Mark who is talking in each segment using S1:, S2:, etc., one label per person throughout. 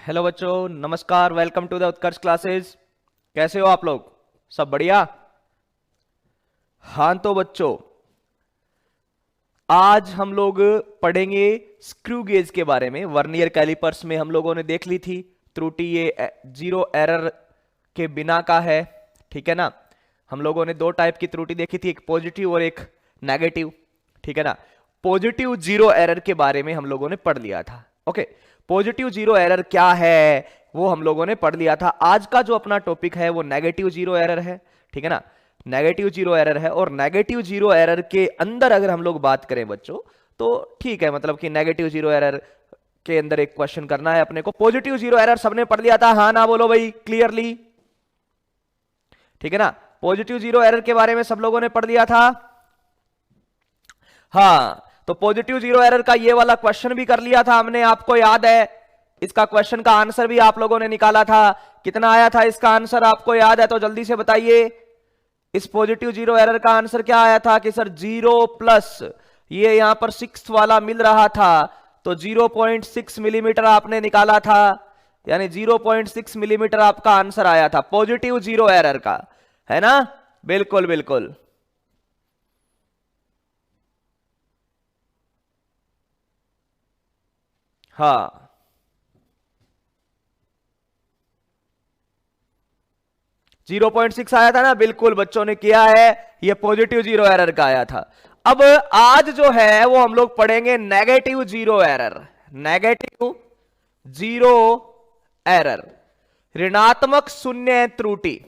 S1: Hello बच्चों, नमस्कार। Welcome to the Utkarsh classes. कैसे हो आप लोग? सब बढ़िया? हाँ तो बच्चों, आज हम लोग पढ़ेंगे स्क्रू गेज के बारे में। वर्नियर कैलिपर्स में हम लोगों ने देख ली थी त्रुटि ये जीरो एरर के बिना का है, ठीक है ना। हम लोगों ने दो टाइप की त्रुटि देखी थी, एक पॉजिटिव और एक नेगेटिव, ठीक है ना। पॉजिटिव जीरो एरर के बारे में हम लोगों ने पढ़ लिया था। ओके, पॉजिटिव जीरो एरर क्या है वो हम लोगों ने पढ़ लिया था। आज का जो अपना टॉपिक है वो नेगेटिव जीरो एरर है, ठीक है ना। नेगेटिव जीरो एरर है, और नेगेटिव जीरो एरर के अंदर अगर हम लोग बात करें बच्चों तो ठीक है, मतलब कि नेगेटिव जीरो एरर के अंदर एक क्वेश्चन करना है अपने को। पॉजिटिव जीरो एरर सबने पढ़ लिया था, हाँ ना बोलो भाई क्लियरली, ठीक है ना। पॉजिटिव जीरो एरर के बारे में सब लोगों ने पढ़ लिया था। हाँ, तो पॉजिटिव जीरो एरर का ये वाला क्वेश्चन भी कर लिया था हमने, आपको याद है। इसका क्वेश्चन का आंसर भी आप लोगों ने निकाला था। कितना आया था इसका आंसर आपको याद है तो जल्दी से बताइए। इस पॉजिटिव जीरो एरर का आंसर क्या आया था कि सर 0 प्लस ये यहां पर 6 वाला मिल रहा था, तो 0.6 मिलीमीटर आपने निकाला था, यानी 0.6 मिलीमीटर आपका आंसर आया था पॉजिटिव जीरो एरर का, है ना। बिल्कुल बिल्कुल, हाँ 0.6 आया था ना, बिल्कुल बच्चों ने किया है। ये पॉजिटिव जीरो एरर का आया था। अब आज जो है वो हम लोग पढ़ेंगे negative zero error. Negative zero error, ऋणात्मक शून्य त्रुटि,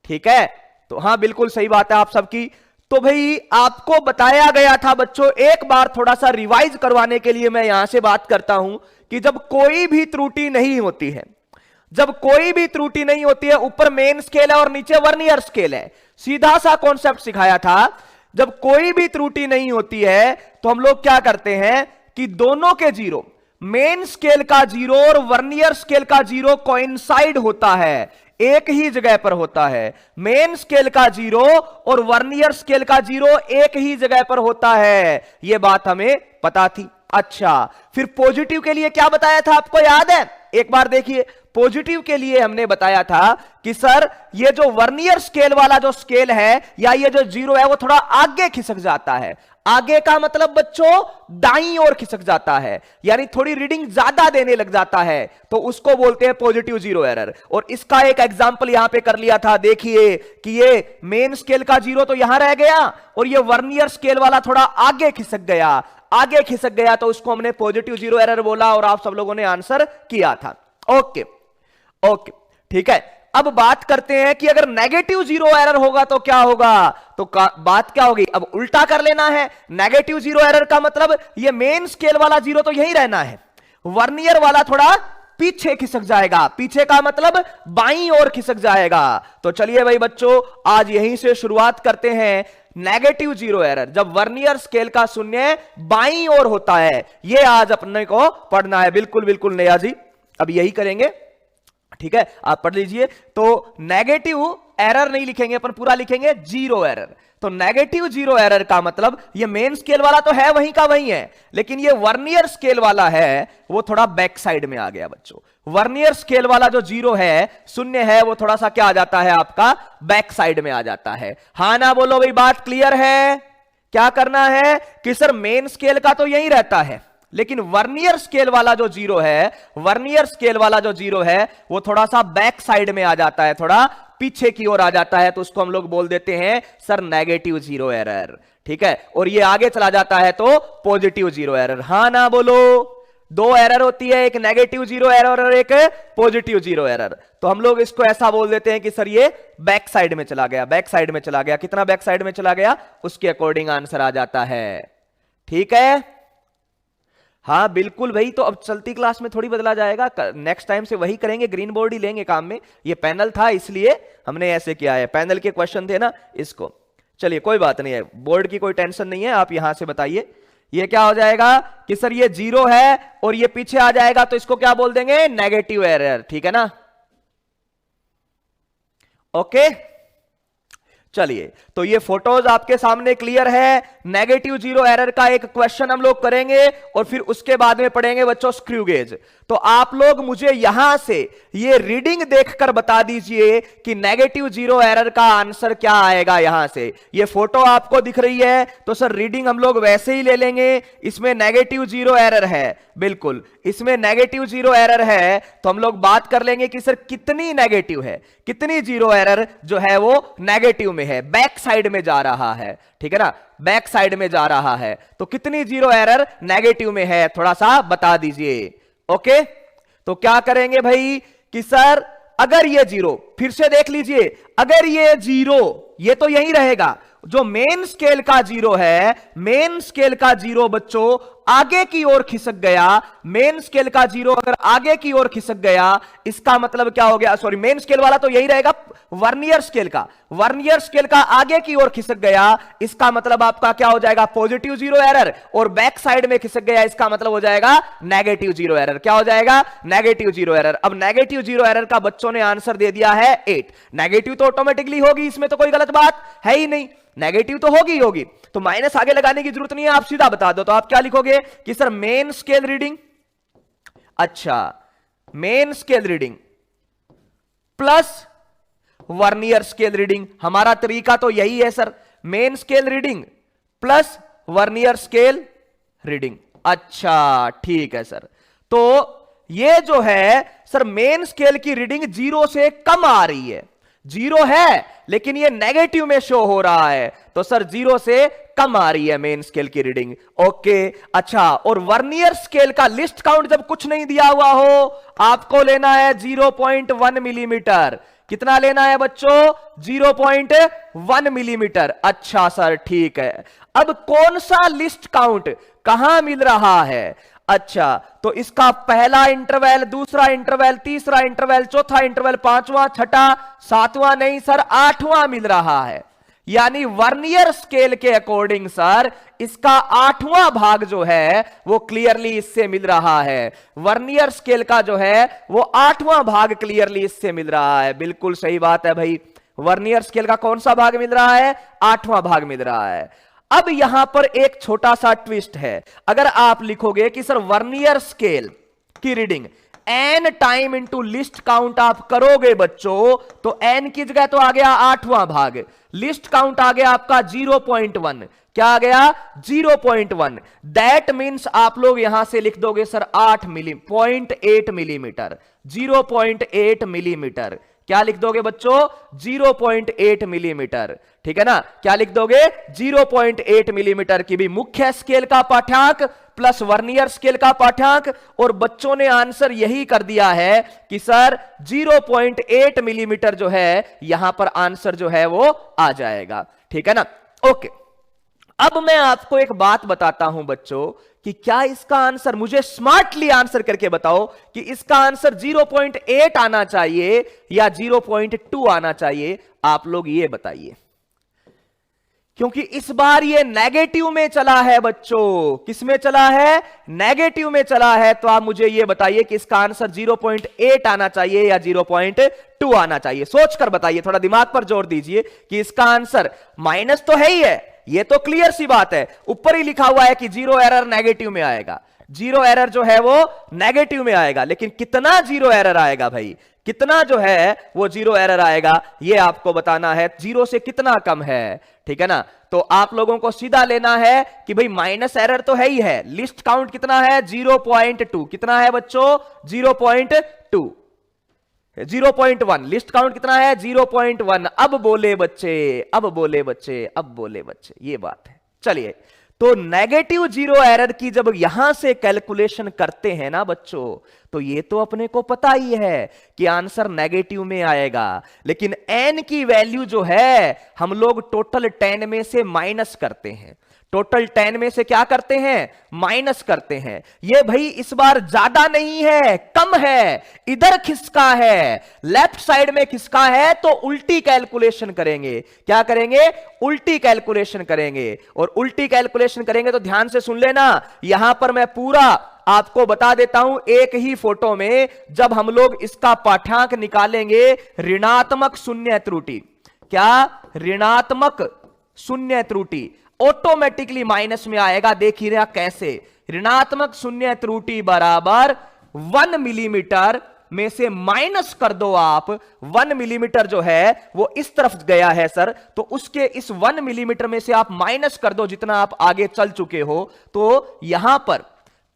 S1: ठीक है। तो हाँ बिल्कुल सही बात है आप सबकी। तो भाई आपको बताया गया था बच्चों, एक बार थोड़ा सा रिवाइज करवाने के लिए मैं यहां से बात करता हूं कि जब कोई भी त्रुटि नहीं होती है, जब कोई भी त्रुटि नहीं होती है, ऊपर मेन स्केल है और नीचे वर्नियर स्केल है, सीधा सा कॉन्सेप्ट सिखाया था। जब कोई भी त्रुटि नहीं होती है तो हम लोग क्या करते हैं कि दोनों के जीरो, मेन स्केल का जीरो और वर्नियर स्केल का जीरो कोइंसाइड होता है, एक ही जगह पर होता है। मेन स्केल का जीरो और वर्नियर स्केल का जीरो एक ही जगह पर होता है, यह बात हमें पता थी। अच्छा, फिर पॉजिटिव के लिए क्या बताया था आपको याद है? एक बार देखिए, पॉजिटिव के लिए हमने बताया था कि सर ये जो वर्नियर स्केल वाला जो स्केल है या ये जो जीरो है वो थोड़ा आगे खिसक जाता है। आगे का मतलब बच्चों दाईं ओर खिसक जाता है, यानी थोड़ी रीडिंग ज्यादा देने लग जाता है, तो उसको बोलते हैं पॉजिटिव जीरो एरर। और इसका एक एग्जांपल यहां पे कर लिया था, देखिए कि ये मेन स्केल का जीरो तो यहां रह गया और ये वर्नियर स्केल वाला थोड़ा आगे खिसक गया, आगे खिसक गया, तो उसको हमने पॉजिटिव जीरो एरर बोला और आप सब लोगों ने आंसर किया था। ओके ओके, ठीक है। अब बात करते हैं कि अगर नेगेटिव जीरो एरर होगा तो क्या होगा, तो बात क्या होगी, अब उल्टा कर लेना है। नेगेटिव जीरो एरर का मतलब ये मेन स्केल वाला जीरो तो यही रहना है, वर्नियर वाला थोड़ा पीछे खिसक जाएगा, पीछे का मतलब बाईं ओर खिसक जाएगा। तो चलिए भाई बच्चों, आज यहीं से शुरुआत करते हैं। नेगेटिव जीरो एरर, जब वर्नियर स्केल का शून्य बाईं ओर होता है, यह आज अपने को पढ़ना है। बिल्कुल बिल्कुल नया जी, अब यही करेंगे, ठीक है। आप पढ़ लीजिए। तो नेगेटिव एरर नहीं लिखेंगे अपन, पूरा लिखेंगे जीरो एरर। तो नेगेटिव जीरो एरर का मतलब ये मेन स्केल वाला तो है वहीं का वहीं है, लेकिन ये वर्नियर स्केल वाला है वो थोड़ा बैक साइड में आ गया बच्चों। वर्नियर स्केल वाला जो जीरो है, शून्य है, वो थोड़ा सा क्या आ जाता है आपका, बैक साइड में आ जाता है। हाँ ना बोलो भाई, बात क्लियर है? क्या करना है कि सर मेन स्केल का तो यही रहता है, लेकिन वर्नियर स्केल वाला जो जीरो है, वर्नियर स्केल वाला जो जीरो है वो थोड़ा सा बैक साइड में आ जाता है, थोड़ा पीछे की ओर आ जाता है, तो उसको हम लोग बोल देते हैं सर नेगेटिव जीरो एरर, ठीक है। और ये आगे चला जाता है तो पॉजिटिव जीरो एरर। हाँ ना बोलो, दो एरर होती है, एक नेगेटिव जीरो एरर और एक पॉजिटिव जीरो एरर। तो हम लोग इसको ऐसा बोल देते हैं कि सर ये बैक साइड में चला गया, बैक साइड में चला गया। कितना बैक साइड में चला गया उसके अकॉर्डिंग आंसर आ जाता है, ठीक है। हाँ बिल्कुल भाई, तो अब चलती क्लास में थोड़ी बदला जाएगा, नेक्स्ट टाइम से वही करेंगे, ग्रीन बोर्ड ही लेंगे काम में। ये पैनल था इसलिए हमने ऐसे किया है, पैनल के क्वेश्चन थे ना इसको। चलिए कोई बात नहीं है, बोर्ड की कोई टेंशन नहीं है, आप यहां से बताइए। ये क्या हो जाएगा कि सर ये जीरो है और ये पीछे आ जाएगा, तो इसको क्या बोल देंगे, नेगेटिव एरर, ठीक है ना। ओके चलिए, तो ये फोटोज आपके सामने क्लियर है। नेगेटिव जीरो एरर का एक क्वेश्चन हम लोग करेंगे और फिर उसके बाद में पढ़ेंगे बच्चों स्क्रू गेज। तो आप लोग मुझे यहां से ये रीडिंग देखकर बता दीजिए कि नेगेटिव जीरो एरर का आंसर क्या आएगा। यहां से ये फोटो आपको दिख रही है, तो सर रीडिंग हम लोग वैसे ही ले लेंगे। इसमें नेगेटिव जीरो एरर है, बिल्कुल इसमें नेगेटिव जीरो एरर है, तो हम लोग बात कर लेंगे कि सर कितनी नेगेटिव है, कितनी जीरो एरर जो है वो नेगेटिव में है, बैक साइड में जा रहा है, ठीक है ना, बैक साइड में जा रहा है। तो कितनी जीरो एरर नेगेटिव में है, थोड़ा सा बता दीजिए। ओके, तो क्या करेंगे भाई कि सर अगर ये जीरो, फिर से देख लीजिए, अगर ये जीरो, ये तो यही रहेगा, जो मेन स्केल का जीरो है, मेन स्केल का जीरो बच्चों आगे की ओर खिसक गया, मेन स्केल का जीरो अगर आगे की ओर खिसक गया, इसका मतलब क्या हो गया, सॉरी मेन स्केल वाला तो यही रहेगा, वर्नियर स्केल का, वर्नियर स्केल का आगे की ओर खिसक गया, इसका मतलब आपका क्या हो जाएगा, पॉजिटिव जीरो एरर, और बैक साइड में खिसक गया, इसका मतलब हो जाएगा नेगेटिव जीरो एरर। क्या हो जाएगा, नेगेटिव जीरो एरर। अब नेगेटिव जीरो एरर का बच्चों ने आंसर दे दिया है 8। नेगेटिव तो ऑटोमेटिकली होगी, इसमें तो कोई गलत बात है ही नहीं, नेगेटिव तो होगी होगी, तो माइनस आगे लगाने की जरूरत नहीं है, आप सीधा बता दो। तो आप क्या लिखोगे कि सर मेन स्केल रीडिंग, अच्छा main scale reading plus vernier scale reading, हमारा तरीका तो यही है sir, main scale reading plus vernier scale reading. अच्छा ठीक है सर, तो ये जो है सर मेन स्केल की रीडिंग जीरो से कम आ रही है, जीरो है लेकिन ये नेगेटिव में शो हो रहा है, तो सर जीरो से कम आ रही है मेन स्केल की रीडिंग। ओके, अच्छा, और वर्नियर स्केल का लिस्ट काउंट जब कुछ नहीं दिया हुआ हो, आपको लेना है 0.1 मिलीमीटर। कितना लेना है बच्चों, 0.1 मिलीमीटर। अच्छा सर ठीक है, अब कौन सा लिस्ट काउंट कहां मिल रहा है, अच्छा तो इसका पहला इंटरवल, दूसरा इंटरवल, तीसरा इंटरवल, चौथा इंटरवल, पांचवा, छठा, सातवां नहीं सर, आठवां मिल रहा है। यानी वर्नियर स्केल के अकॉर्डिंग सर इसका आठवां भाग जो है वो क्लियरली इससे मिल रहा है, वर्नियर स्केल का जो है वो आठवां भाग क्लियरली इससे मिल रहा है। बिल्कुल सही बात है भाई, वर्नियर स्केल का कौन सा भाग मिल रहा है, आठवां भाग मिल रहा है। अब यहां पर एक छोटा सा ट्विस्ट है, अगर आप लिखोगे कि सर वर्नियर स्केल की reading n time into least count आप करोगे बच्चों, तो n की जगह तो आ गया आठवां भाग, लिस्ट काउंट आ गया आपका 0.1, क्या आ गया 0.1, दैट मीन्स आप लोग यहां से लिख दोगे सर 8 मिलीमीटर, 0.8 मिलीमीटर, क्या लिख दोगे बच्चों 0.8 मिलीमीटर, ठीक है ना, क्या लिख दोगे 0.8 मिलीमीटर की भी मुख्य स्केल का पाठ्यांक प्लस वर्नियर स्केल का पाठ्यांक, और बच्चों ने आंसर यही कर दिया है कि सर 0.8 मिलीमीटर जो है यहां पर आंसर जो है वो आ जाएगा, ठीक है ना। ओके, अब मैं आपको एक बात बताता हूं बच्चों कि क्या इसका आंसर, मुझे स्मार्टली आंसर करके बताओ कि इसका आंसर 0.8 आना चाहिए या 0.2 आना चाहिए, आप लोग ये बताइए, क्योंकि इस बार ये नेगेटिव में चला है बच्चों, किस में चला है, नेगेटिव में चला है। तो आप मुझे ये बताइए कि इसका आंसर 0.8 आना चाहिए या 0.2 आना चाहिए, सोचकर बताइए, थोड़ा दिमाग पर जोर दीजिए कि इसका आंसर माइनस तो है ही है, ये तो क्लियर सी बात है, ऊपर ही लिखा हुआ है कि जीरो एरर नेगेटिव में आएगा, जीरो एरर जो है वो नेगेटिव में आएगा, लेकिन कितना जीरो एरर आएगा भाई, कितना जो है वो जीरो एरर आएगा ये आपको बताना है, जीरो से कितना कम है, ठीक है ना। तो आप लोगों को सीधा लेना है कि भाई माइनस एरर तो है ही है, लिस्ट काउंट कितना है 0.2, कितना है बच्चों 0.2, 0.1, लिस्ट काउंट कितना है 0.1। अब बोले बच्चे, अब बोले बच्चे, अब बोले बच्चे, ये बात है। चलिए, तो नेगेटिव जीरो एरर की जब यहां से कैलकुलेशन करते हैं ना बच्चों, तो ये तो अपने को पता ही है कि आंसर नेगेटिव में आएगा, लेकिन n की वैल्यू जो है हम लोग टोटल 10 में से माइनस करते हैं, टोटल 10 में से क्या करते हैं, माइनस करते हैं। ये भाई इस बार ज्यादा नहीं है, कम है, इधर खिसका है, लेफ्ट साइड में खिसका है, तो उल्टी कैलकुलेशन करेंगे, क्या करेंगे, उल्टी कैलकुलेशन करेंगे। और उल्टी कैलकुलेशन करेंगे तो ध्यान से सुन लेना, यहां पर मैं पूरा आपको बता देता हूं एक ही फोटो में, जब हम लोग इसका पाठ्यांक निकालेंगे ऋणात्मक शून्य त्रुटि, क्या? ऋणात्मक शून्य त्रुटि ऑटोमेटिकली माइनस में आएगा। देख ही रहा कैसे, ऋणात्मक शून्य त्रुटि बराबर 1 मिलीमीटर में से माइनस कर दो आप। 1 मिलीमीटर जो है वो इस तरफ गया है सर, तो उसके इस 1 मिलीमीटर में से आप माइनस कर दो जितना आप आगे चल चुके हो। तो यहां पर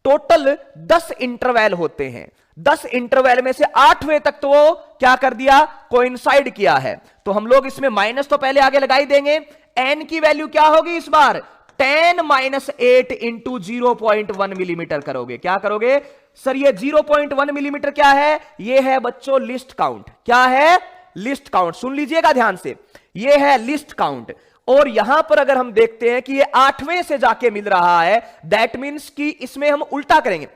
S1: टोटल 10 इंटरवल होते हैं। 10 इंटरवल में से 8वें तक तो वो क्या कर दिया? कोइंसाइड किया है। तो हम लोग इसमें माइनस तो पहले आगे लगा ही देंगे। एन की वैल्यू क्या होगी इस बार? 10-8 इंटू 0.1 मिलीमीटर करोगे। क्या करोगे सर? ये 0.1 मिलीमीटर क्या है? ये है बच्चों लिस्ट काउंट। क्या है? List count. सुन लीजिएगा ध्यान से, ये है लिस्ट काउंट। और यहां पर अगर हम देखते हैं कि ये 8वें से जाके मिल रहा है, दैट मीन्स कि इसमें हम उल्टा करेंगे।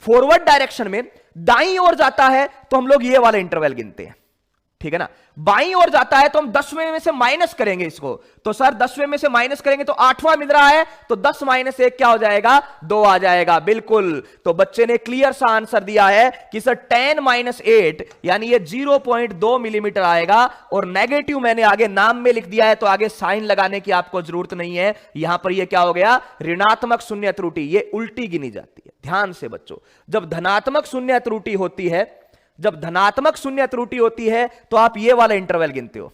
S1: फॉरवर्ड डायरेक्शन में दाईं ओर जाता है तो हम लोग ये वाला इंटरवल गिनते हैं, ठीक है ना। बाईं ओर जाता है तो हम 10वें में से माइनस करेंगे इसको। तो सर 10वें में से माइनस करेंगे तो 8वां मिल रहा है, तो 10 माइनस 1 क्या हो जाएगा? 2 आ जाएगा। बिल्कुल। तो बच्चे ने क्लियर सा आंसर दिया है कि सर 10-8 यानी ये 0.2 मिलीमीटर आएगा। और नेगेटिव मैंने आगे नाम में लिख दिया है, तो आगे साइन लगाने की आपको जरूरत नहीं है। यहां पर ये क्या हो गया? ऋणात्मक शून्य त्रुटि। ये उल्टी गिनी जाती है। ध्यान से बच्चों, जब धनात्मक शून्य त्रुटि होती है, जब धनात्मक शून्य त्रुटि होती है तो आप ये वाला इंटरवल गिनते हो,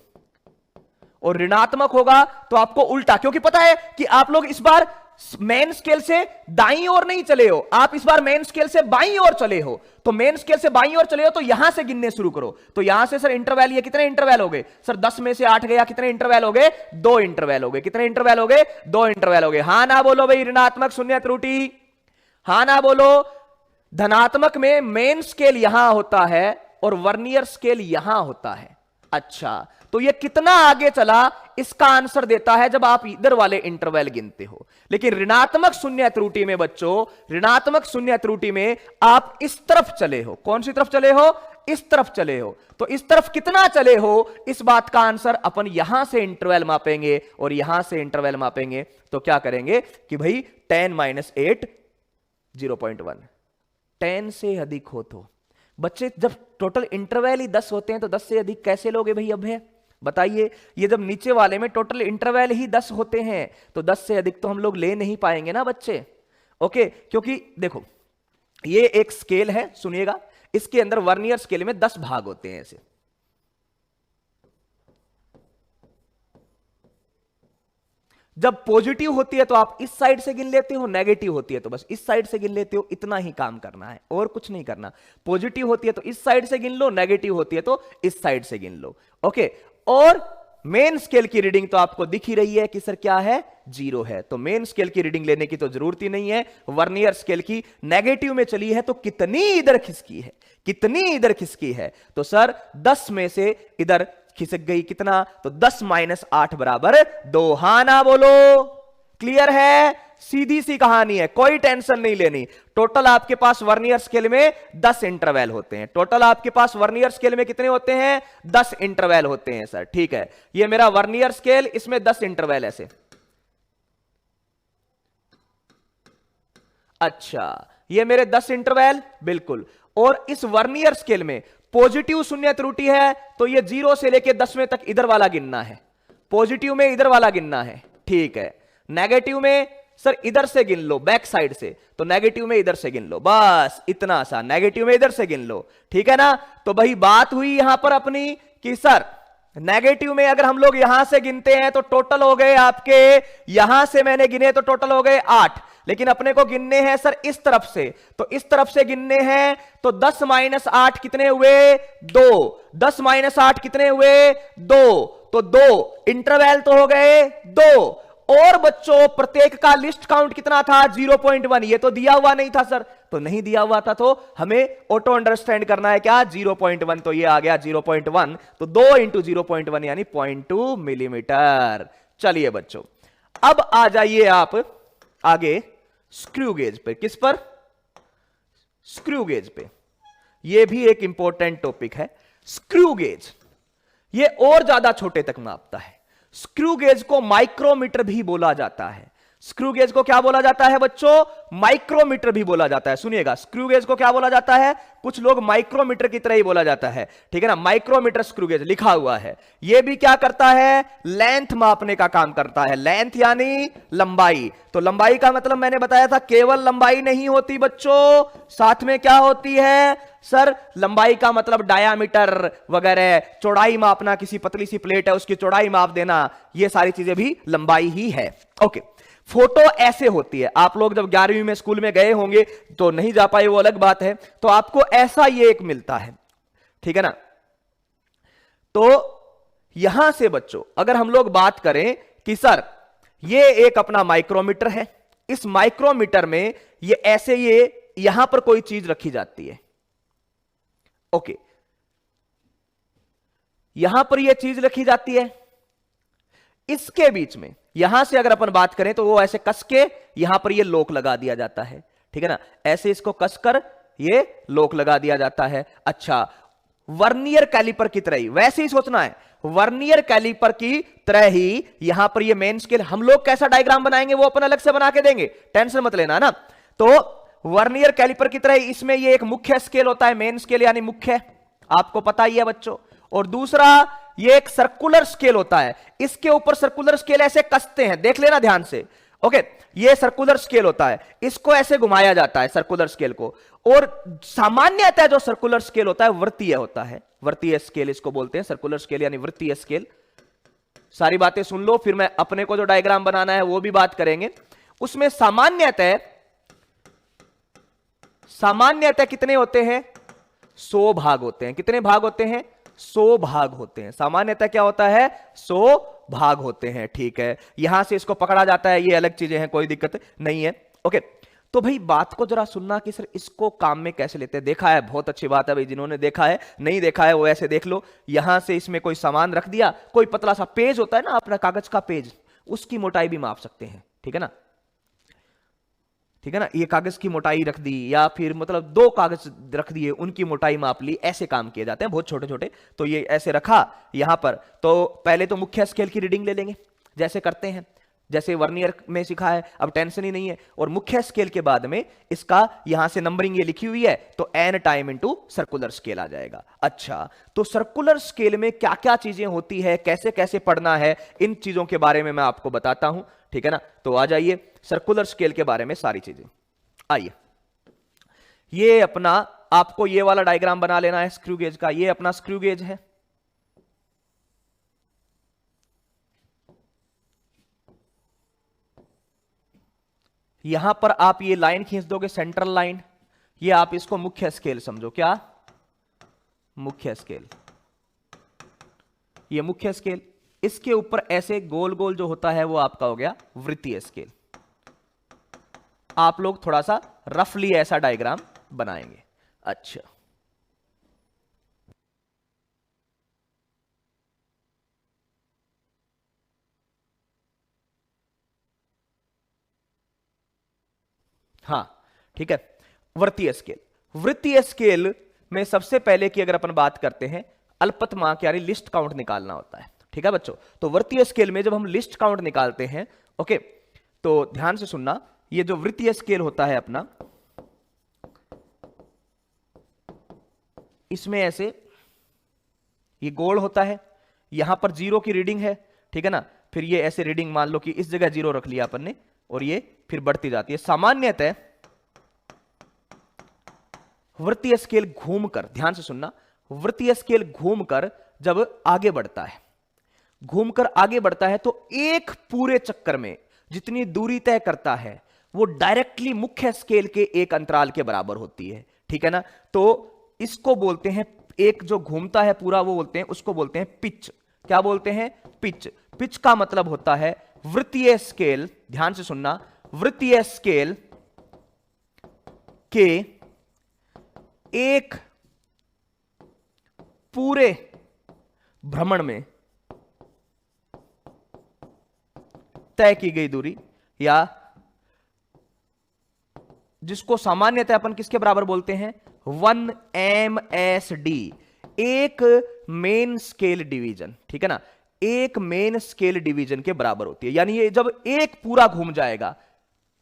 S1: और ऋणात्मक होगा तो आपको उल्टा। क्योंकि पता है कि आप लोग इस बार मेन स्केल से दाईं ओर नहीं चले हो, आप इस बार मेन स्केल से बाईं ओर चले हो। तो मेन स्केल से बाईं ओर चले हो तो यहां से गिनने शुरू करो। तो यहां से सर इंटरवल, ये कितने इंटरवल हो गए सर? 10 में से 8 गया, कितने इंटरवल हो गए? 2 इंटरवल हो गए। कितने इंटरवल हो गए? 2 इंटरवल हो गए। हां ना बोलो भाई, ऋणात्मक शून्य त्रुटि। हां ना बोलो। धनात्मक में मेन स्केल यहां होता है और वर्नियर स्केल यहां होता है। अच्छा, तो ये कितना आगे चला इसका आंसर देता है जब आप इधर वाले इंटरवल गिनते हो। लेकिन ऋणात्मक शून्य त्रुटि में बच्चों, ऋणात्मक शून्य त्रुटि में आप इस तरफ चले हो। कौन सी तरफ चले हो? इस तरफ चले हो। तो इस तरफ कितना चले हो, इस बात का आंसर अपन यहां से इंटरवल मापेंगे और यहां से इंटरवल मापेंगे। तो क्या करेंगे कि भाई 10-8 0.1, 10 से अधिक हो तो बच्चे, जब टोटल इंटरवल ही 10 होते हैं तो 10 से अधिक कैसे लोगे भाई? अब है बताइए, ये जब नीचे वाले में टोटल इंटरवल ही 10 होते हैं तो 10 से अधिक तो हम लोग ले नहीं पाएंगे ना बच्चे। ओके, क्योंकि देखो ये एक स्केल है, सुनिएगा, इसके अंदर वर्नियर स्केल में 10 भाग होते हैं ऐसे। जब पॉजिटिव होती है तो आप इस साइड से गिन लेते हो, नेगेटिव होती है तो बस इस साइड से गिन लेते हो। इतना ही काम करना है और कुछ नहीं करना। पॉजिटिव होती है तो इस साइड से गिन लो, नेगेटिव होती है तो इस साइड से गिन लो। ओके, और मेन स्केल की रीडिंग तो आपको दिख ही रही है कि सर क्या है? 0 है। तो मेन स्केल की रीडिंग लेने की तो जरूरत ही नहीं है। वर्नियर स्केल की नेगेटिव में चली है तो कितनी इधर खिसकी है, कितनी इधर खिसकी है? तो सर 10 में से इधर खिसक गई। कितना? तो 10-8 बराबर 2। हां ना बोलो। क्लियर है? सीधी सी कहानी है, कोई टेंशन नहीं लेनी। टोटल आपके पास वर्नियर स्केल में 10 इंटरवल होते हैं। टोटल आपके पास वर्नियर स्केल में कितने होते हैं? 10 इंटरवल होते हैं सर। ठीक है, ये मेरा वर्नियर स्केल, इसमें 10 इंटरवल ऐसे। अच्छा, ये मेरे 10 इंटरवल, बिल्कुल। और इस वर्नियर स्केल में पॉजिटिव शून्य त्रुटि है तो ये 0 से लेके 10वें तक इधर वाला गिनना है। पॉजिटिव में इधर वाला गिनना है, ठीक है। नेगेटिव में सर इधर से गिन लो, बैक साइड से, तो नेगेटिव में इधर से गिन लो, बस इतना सा। नेगेटिव में इधर से गिन लो, ठीक है ना। तो भाई बात हुई यहां पर अपनी कि सर नेगेटिव में अगर हम लोग यहां से गिनते हैं तो टोटल हो गए आपके, यहां से मैंने गिने तो टोटल हो गए 8। लेकिन अपने को गिनने हैं सर इस तरफ से, तो इस तरफ से गिनने हैं तो 10-8 कितने हुए? 2। 10-8 कितने हुए? 2। तो 2 इंटरवल तो हो गए 2। और बच्चों प्रत्येक का लिस्ट काउंट कितना था? 0.1। ये तो दिया हुआ नहीं था सर, तो नहीं दिया हुआ था तो हमें ऑटो अंडरस्टैंड करना है क्या? 0.1। तो ये आ गया 0.1, तो 2 × 0.1 यानी 0.2 मिलीमीटर। चलिए बच्चों, अब आ जाइए आप आगे स्क्रू गेज पे। किस पर? स्क्रू गेज पे। यह भी एक इंपॉर्टेंट टॉपिक है। स्क्रू गेज ये और ज्यादा छोटे तक मापता है। स्क्रू गेज को माइक्रोमीटर भी बोला जाता है। स्क्रू गेज को क्या बोला जाता है बच्चों? माइक्रोमीटर भी बोला जाता है। सुनिएगा, स्क्रू गेज को क्या बोला जाता है? कुछ लोग माइक्रोमीटर की तरह ही बोला जाता है, ठीक है ना। माइक्रोमीटर स्क्रू गेज लिखा हुआ है। यह भी क्या करता है? लेंथ मापने का काम करता है। लेंथ यानी लंबाई। तो लंबाई का मतलब मैंने बताया था, केवल लंबाई नहीं होती बच्चों, साथ में क्या होती है? सर लंबाई का मतलब डायामीटर वगैरह, चौड़ाई मापना, किसी पतली सी प्लेट है उसकी चौड़ाई माप देना, ये सारी चीजें भी लंबाई ही है। ओके, फोटो ऐसे होती है। आप लोग जब 11वीं में स्कूल में गए होंगे तो नहीं जा पाए, वो अलग बात है। तो आपको ऐसा ये एक मिलता है, ठीक है ना। तो यहां से बच्चों अगर हम लोग बात करें कि सर ये एक अपना माइक्रोमीटर है, इस माइक्रोमीटर में ये ऐसे ये यहां पर कोई चीज रखी जाती है। ओके, यहां पर ये चीज रखी जाती है, इसके बीच में यहां से अगर अपन बात करें तो वो ऐसे कस के यहां पर ये लॉक लगा दिया जाता है, ठीक है ना। ऐसे इसको कसकर ये लॉक लगा दिया जाता है। अच्छा, वर्नियर कैलिपर की तरह ही वैसे ही सोचना है, वर्नियर कैलिपर की तरह ही यहां पर ये मेन स्केल। हम लोग कैसा डायग्राम बनाएंगे वो अपन अलग से बना के देंगे, टेंशन मत लेना ना। तो वर्नियर कैलिपर की तरह इसमें ये एक मुख्य स्केल होता है, मेन स्केल यानी मुख्य, आपको पता ही है बच्चों। और दूसरा ये एक सर्कुलर स्केल होता है, इसके ऊपर सर्कुलर स्केल ऐसे कसते हैं, देख लेना ध्यान से। ओके, ये सर्कुलर स्केल होता है, इसको ऐसे घुमाया जाता है सर्कुलर स्केल को। और सामान्यतः जो सर्कुलर स्केल होता है वृत्तीय होता है, वृत्तीय स्केल इसको बोलते हैं, सर्कुलर स्केल यानी वृत्तीय स्केल। सारी बातें सुन लो, फिर मैं अपने को जो डायग्राम बनाना है वो भी बात करेंगे। उसमें सामान्यतः कितने होते हैं? 100 भाग होते हैं। कितने भाग होते हैं? 100 भाग होते हैं। सामान्यतः क्या होता है? 100 भाग होते हैं, ठीक है। यहां से इसको पकड़ा जाता है, ये अलग चीजें हैं, कोई दिक्कत नहीं है। ओके, तो भाई बात को जरा सुनना कि सर इसको काम में कैसे लेते हैं। देखा है, बहुत अच्छी बात है भाई, जिन्होंने देखा है, नहीं देखा है वो ऐसे देख लो। यहां से इसमें कोई सामान रख दिया, कोई पतला सा पेज होता है ना अपना कागज का पेज, उसकी मोटाई भी माप सकते हैं, ठीक है ना, ठीक है ना। ये कागज की मोटाई रख दी, या फिर मतलब 2 कागज रख दिए, उनकी मोटाई माप ली, ऐसे काम किए जाते हैं, बहुत छोटे छोटे। तो ये ऐसे रखा यहां पर, तो पहले तो मुख्य स्केल की रीडिंग ले लेंगे, जैसे करते हैं, जैसे वर्नियर में सिखा है, अब टेंशन ही नहीं है। और मुख्य स्केल के बाद में इसका यहां से नंबरिंग ये लिखी हुई है, तो n time into circular scale आ जाएगा। अच्छा, तो सर्कुलर स्केल में क्या क्या चीजें होती है, कैसे कैसे पढ़ना है, इन चीजों के बारे में मैं आपको बताता हूं, ठीक है ना। तो आ जाइए सर्कुलर स्केल के बारे में सारी चीजें। आइए, ये अपना आपको ये वाला डायग्राम बना लेना है स्क्रू गेज का। ये अपना स्क्रू गेज है, यहां पर आप ये लाइन खींच दोगे, सेंट्रल लाइन, ये आप इसको मुख्य स्केल समझो। क्या? मुख्य स्केल, ये मुख्य स्केल। इसके ऊपर ऐसे गोल गोल जो होता है वो आपका हो गया वृत्तीय स्केल। आप लोग थोड़ा सा रफली ऐसा डायग्राम बनाएंगे। अच्छा, हाँ ठीक है। वृत्तीय स्केल, वृत्तीय स्केल में सबसे पहले की अगर अपन बात करते हैं, अल्पतमांक यानी लिस्ट काउंट निकालना होता है, ठीक है बच्चों। तो वृत्तीय स्केल में जब हम लिस्ट काउंट निकालते हैं, ओके, तो ध्यान से सुनना, ये जो वृत्तीय स्केल होता है अपना, इसमें ऐसे ये गोल होता है, यहां पर 0 की रीडिंग है, ठीक है ना। फिर ये ऐसे रीडिंग मान लो कि इस जगह 0 रख लिया अपन ने, और ये फिर बढ़ती जाती है। सामान्यतः वृत्तीय स्केल घूमकर, ध्यान से सुनना, वृत्तीय स्केल घूमकर जब आगे बढ़ता है, घूमकर आगे बढ़ता है, तो एक पूरे चक्कर में जितनी दूरी तय करता है वो डायरेक्टली मुख्य स्केल के एक अंतराल के बराबर होती है, ठीक है ना। तो इसको बोलते हैं, एक जो घूमता है पूरा वो बोलते हैं, उसको बोलते हैं पिच। क्या बोलते हैं? पिच। पिच का मतलब होता है वृत्तीय स्केल, ध्यान से सुनना, वृत्तीय स्केल के एक पूरे भ्रमण में तय की गई दूरी, या जिसको सामान्यतः अपन किसके बराबर बोलते हैं? 1 MSD, एक मेन स्केल डिवीजन, ठीक है ना। एक मेन स्केल डिवीजन के बराबर होती है। यानी ये जब एक पूरा घूम जाएगा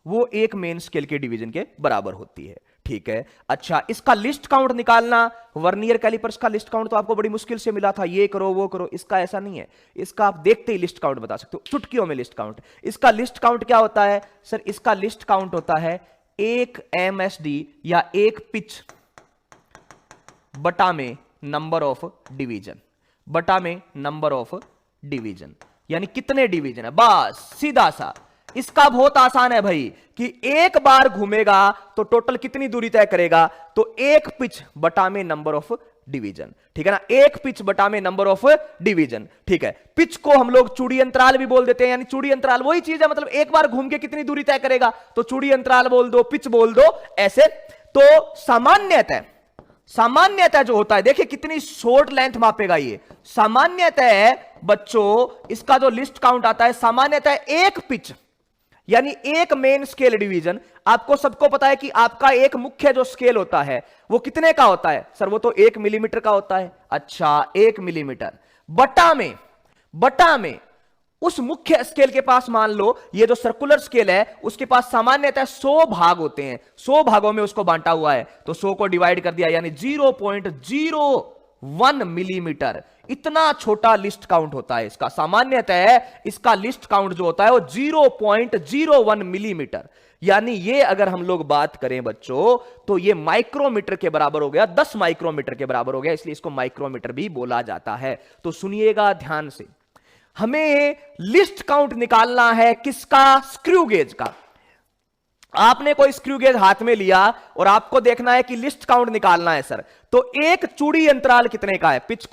S1: वो एक मेन स्केल के डिवीजन के बराबर होती है। ठीक है, अच्छा इसका लिस्ट काउंट निकालना, वर्नियर कैलिपर्स का लिस्ट काउंट तो आपको बड़ी मुश्किल से मिला था, ये करो वो करो, इसका ऐसा नहीं है। इसका आप देखते ही लिस्ट काउंट बता सकते हो, चुटकियों में लिस्ट काउंट। इसका लिस्ट काउंट क्या होता है सर? इसका लिस्ट काउंट होता है एक MSD या एक पिच बटा में नंबर ऑफ डिवीजन, बटा में नंबर ऑफ डिवीजन, यानी कितने डिवीजन है, बस सीधा सा। इसका बहुत आसान है भाई कि एक बार घूमेगा तो टोटल कितनी दूरी तय करेगा, तो एक पिच बटा में नंबर ऑफ डिवीजन। ठीक है ना, एक पिच बटा में नंबर ऑफ डिवीजन। ठीक है, पिच को हम लोग चूड़ी अंतराल भी बोल देते हैं, यानी चूड़ी अंतराल वही चीज है, मतलब एक बार घूम के कितनी दूरी तय करेगा, तो चूड़ी अंतराल बोल दो, पिच बोल दो, ऐसे। तो सामान्यतः जो होता है, देखिए कितनी शॉर्ट लेंथ मापेगा ये। सामान्यतः बच्चों इसका जो लिस्ट काउंट आता है, सामान्यतः एक पिच यानी एक मेन स्केल डिवीजन। आपको सबको पता है कि आपका एक मुख्य जो स्केल होता है वो कितने का होता है सर? वो तो 1 मिलीमीटर का होता है। अच्छा, 1 मिलीमीटर बटा में उस मुख्य स्केल के पास मान लो ये जो सर्कुलर स्केल है उसके पास सामान्यतः 100 भाग होते हैं, 100 भागों में उसको बांटा हुआ है, तो 100 को डिवाइड कर दिया, यानी 0.01 मिलीमीटर। इतना छोटा लिस्ट काउंट होता है इसका। सामान्यतः इसका लिस्ट काउंट जो होता है वो 0.01 मिलीमीटर, यानी ये अगर हम लोग बात करें बच्चों तो ये माइक्रोमीटर के बराबर हो गया, 10 माइक्रोमीटर के बराबर हो गया, इसलिए इसको माइक्रोमीटर भी बोला जाता है। तो सुनिएगा ध्यान से, हमें लिस्ट काउंट निकालना है किसका? स्क्रू गेज का। आपने कोई स्क्रू गेज हाथ में लिया और आपको देखना है कि लिस्ट काउंट निकालना है सर, तो एक चूड़ी अंतराल कितने का है? पिच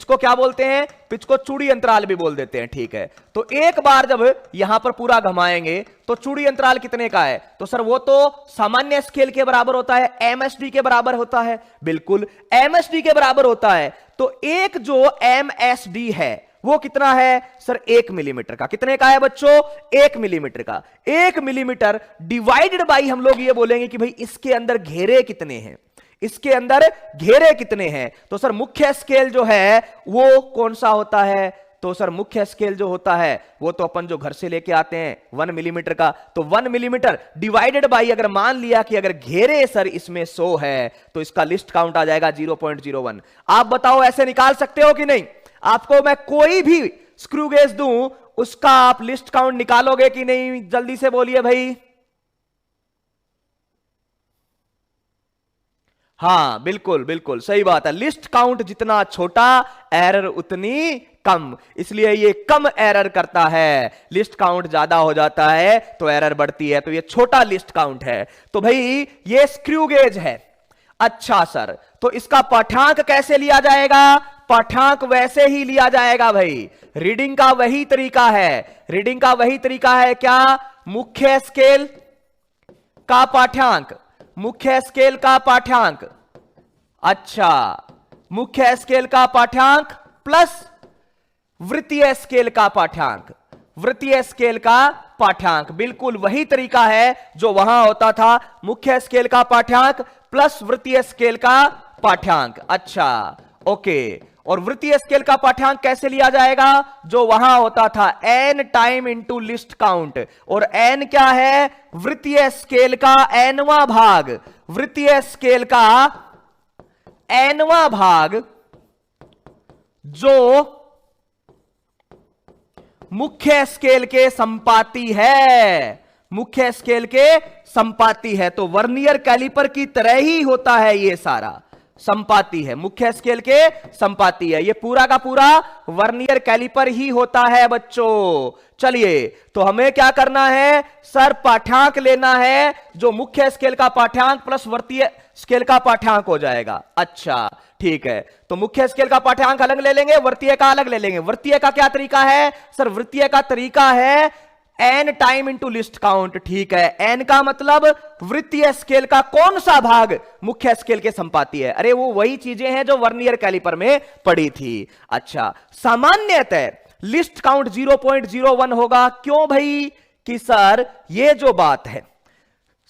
S1: को क्या बोलते हैं? पिच को चूड़ी अंतराल भी बोल देते हैं। ठीक है, तो एक बार जब यहां पर पूरा घुमाएंगे तो चूड़ी अंतराल कितने का है? तो सर वो तो सामान्य स्केल के बराबर होता है, MSD के बराबर होता है। बिल्कुल MSD के बराबर होता है। तो एक जो MSD है वो कितना है सर? 1 मिलीमीटर का। कितने का है बच्चों? 1 मिलीमीटर का। 1 मिलीमीटर डिवाइडेड बाई हम लोग ये बोलेंगे कि भाई इसके अंदर घेरे कितने हैं, इसके अंदर घेरे कितने हैं। तो सर मुख्य स्केल जो है वो कौन सा होता है? तो सर मुख्य स्केल जो होता है वो तो अपन जो घर से लेके आते हैं 1 मिलीमीटर का, तो 1 मिलीमीटर डिवाइडेड बाई, अगर मान लिया कि अगर घेरे सर इसमें 100 है तो इसका लिस्ट काउंट आ जाएगा 0.01। आप बताओ ऐसे निकाल सकते हो कि नहीं? आपको मैं कोई भी स्क्रू गेज दूं उसका आप लिस्ट काउंट निकालोगे कि नहीं? जल्दी से बोलिए भाई। हाँ बिल्कुल बिल्कुल सही बात है। लिस्ट काउंट जितना छोटा एरर उतनी कम, इसलिए ये कम एरर करता है। लिस्ट काउंट ज्यादा हो जाता है तो एरर बढ़ती है, तो ये छोटा लिस्ट काउंट है। तो भाई ये स्क्रू गेज है। अच्छा सर, तो इसका पाठ्यांक कैसे लिया जाएगा? पाठ्यांक वैसे ही लिया जाएगा भाई, रीडिंग का वही तरीका है। रीडिंग का वही तरीका है क्या? मुख्य स्केल का पाठ्यांक, मुख्य स्केल का पाठ्यांक। अच्छा, मुख्य स्केल का पाठ्यांक प्लस वृत्तीय स्केल का पाठ्यांक, वृत्तीय स्केल का पाठ्यांक। बिल्कुल वही तरीका है जो वहां होता था, मुख्य स्केल का पाठ्यांक प्लस वृत्तीय स्केल का पाठ्यांक। अच्छा ओके, और वृत्तीय स्केल का पाठ्यांक कैसे लिया जाएगा? जो वहां होता था n time into least count, और n क्या है? वृत्तीय स्केल का nवां भाग, वृत्तीय स्केल का nवां भाग जो मुख्य स्केल के संपाती है, मुख्य स्केल के संपाती है। तो वर्नियर कैलिपर की तरह ही होता है, ये सारा संपाती है, मुख्य स्केल के संपाती है। ये पूरा का पूरा वर्नियर कैलिपर ही होता है बच्चों। चलिए, तो हमें क्या करना है सर? पाठ्यांक लेना है जो मुख्य स्केल का पाठ्यांक प्लस वृत्तीय स्केल का पाठ्यांक हो जाएगा। अच्छा ठीक है, तो मुख्य स्केल का पाठ्यांक अलग ले लेंगे, वृत्तीय का अलग ले लेंगे। वृत्तीय का क्या तरीका है सर? वृत्तीय का तरीका है n time into least count. ठीक है, n का मतलब वृत्तीय स्केल का कौन सा भाग मुख्य स्केल के संपाती है। अरे वो वही चीजें हैं जो वर्नियर कैलिपर में पड़ी थी। अच्छा, सामान्यतः लिस्ट काउंट 0.01 होगा। क्यों भाई? कि सर ये जो बात है,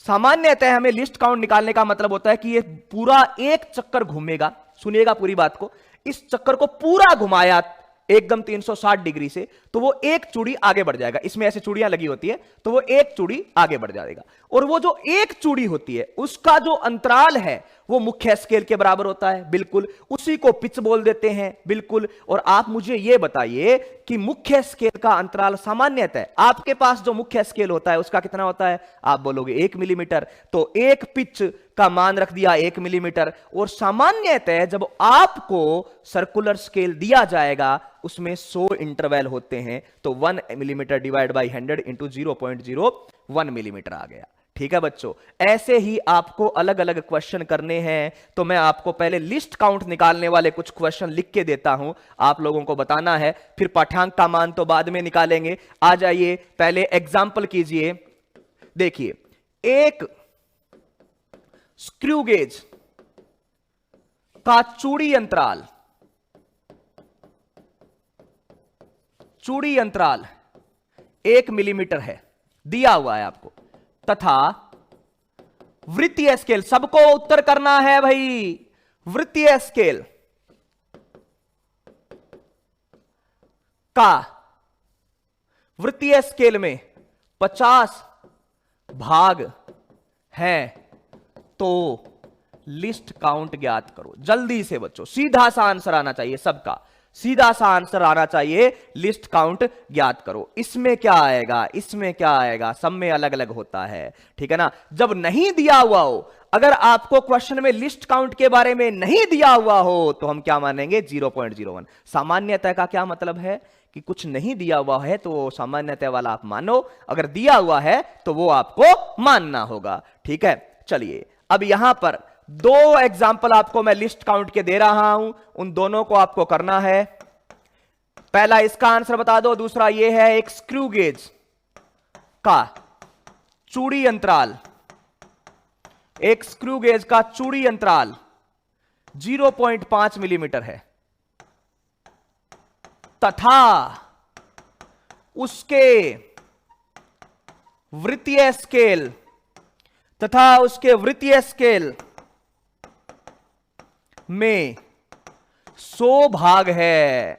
S1: सामान्यतः हमें लिस्ट काउंट निकालने का मतलब होता है कि ये पूरा एक चक्कर घूमेगा। सुनिएगा पूरी बात को, इस चक्कर को पूरा घुमाया एकदम 360 डिग्री से, तो वो एक चूड़ी आगे बढ़ जाएगा। इसमें ऐसे चूड़ियां लगी होती है, तो वो एक चूड़ी आगे बढ़ जाएगा। और वो जो एक चूड़ी होती है उसका जो अंतराल है वो मुख्य स्केल के बराबर होता है, बिल्कुल। उसी को पिच बोल देते हैं, बिल्कुल। और आप मुझे ये बताइए कि मुख्य स्केल का अंतराल सामान्यतः आपके पास जो मुख्य स्केल होता है उसका कितना होता है? आप बोलोगे 1 मिलीमीटर। तो एक पिच का मान रख दिया 1 मिलीमीटर। और सामान्यतः जब आपको सर्कुलर स्केल दिया जाएगा उसमें 100 इंटरवल होते हैं, तो 1 millimetre divide by 100 into 0.01 millimetre आ गया। ठीक है बच्चों, ऐसे ही आपको अलग अलग क्वेश्चन करने हैं। तो मैं आपको पहले लिस्ट काउंट निकालने वाले कुछ क्वेश्चन लिख के देता हूं, आप लोगों को बताना है, फिर पाठ्यांक का मान तो बाद में निकालेंगे। आ जाइए, पहले एग्जाम्पल कीजिए। देखिए, एक स्क्रू गेज का चूड़ी अंतराल 1 मिलीमीटर है, दिया हुआ है आपको, तथा वृत्तीय स्केल, सबको उत्तर करना है भाई, वृत्तीय स्केल में 50 भाग हैं, तो लिस्ट काउंट ज्ञात करो। जल्दी से बच्चों, सीधा सा आंसर आना चाहिए, सबका सीधा सा आंसर आना चाहिए, लिस्ट काउंट ज्ञात करो। इसमें क्या आएगा, इसमें क्या आएगा, सब में अलग अलग होता है, ठीक है ना। जब नहीं दिया हुआ हो, अगर आपको क्वेश्चन में लिस्ट काउंट के बारे में नहीं दिया हुआ हो, तो हम क्या मानेंगे? 0.01। सामान्यतः का क्या मतलब है कि कुछ नहीं दिया हुआ है तो सामान्यतः वाला आप मानो, अगर दिया हुआ है तो वो आपको मानना होगा, ठीक है। चलिए, अब यहां पर दो एग्जाम्पल आपको मैं लिस्ट काउंट के दे रहा हूं, उन दोनों को आपको करना है। पहला इसका आंसर बता दो, दूसरा ये है एक स्क्रू गेज का चूड़ी अंतराल, एक स्क्रू गेज का चूड़ी अंतराल 0.5 मिलीमीटर है, तथा उसके वृत्तीय स्केल में 100 भाग है,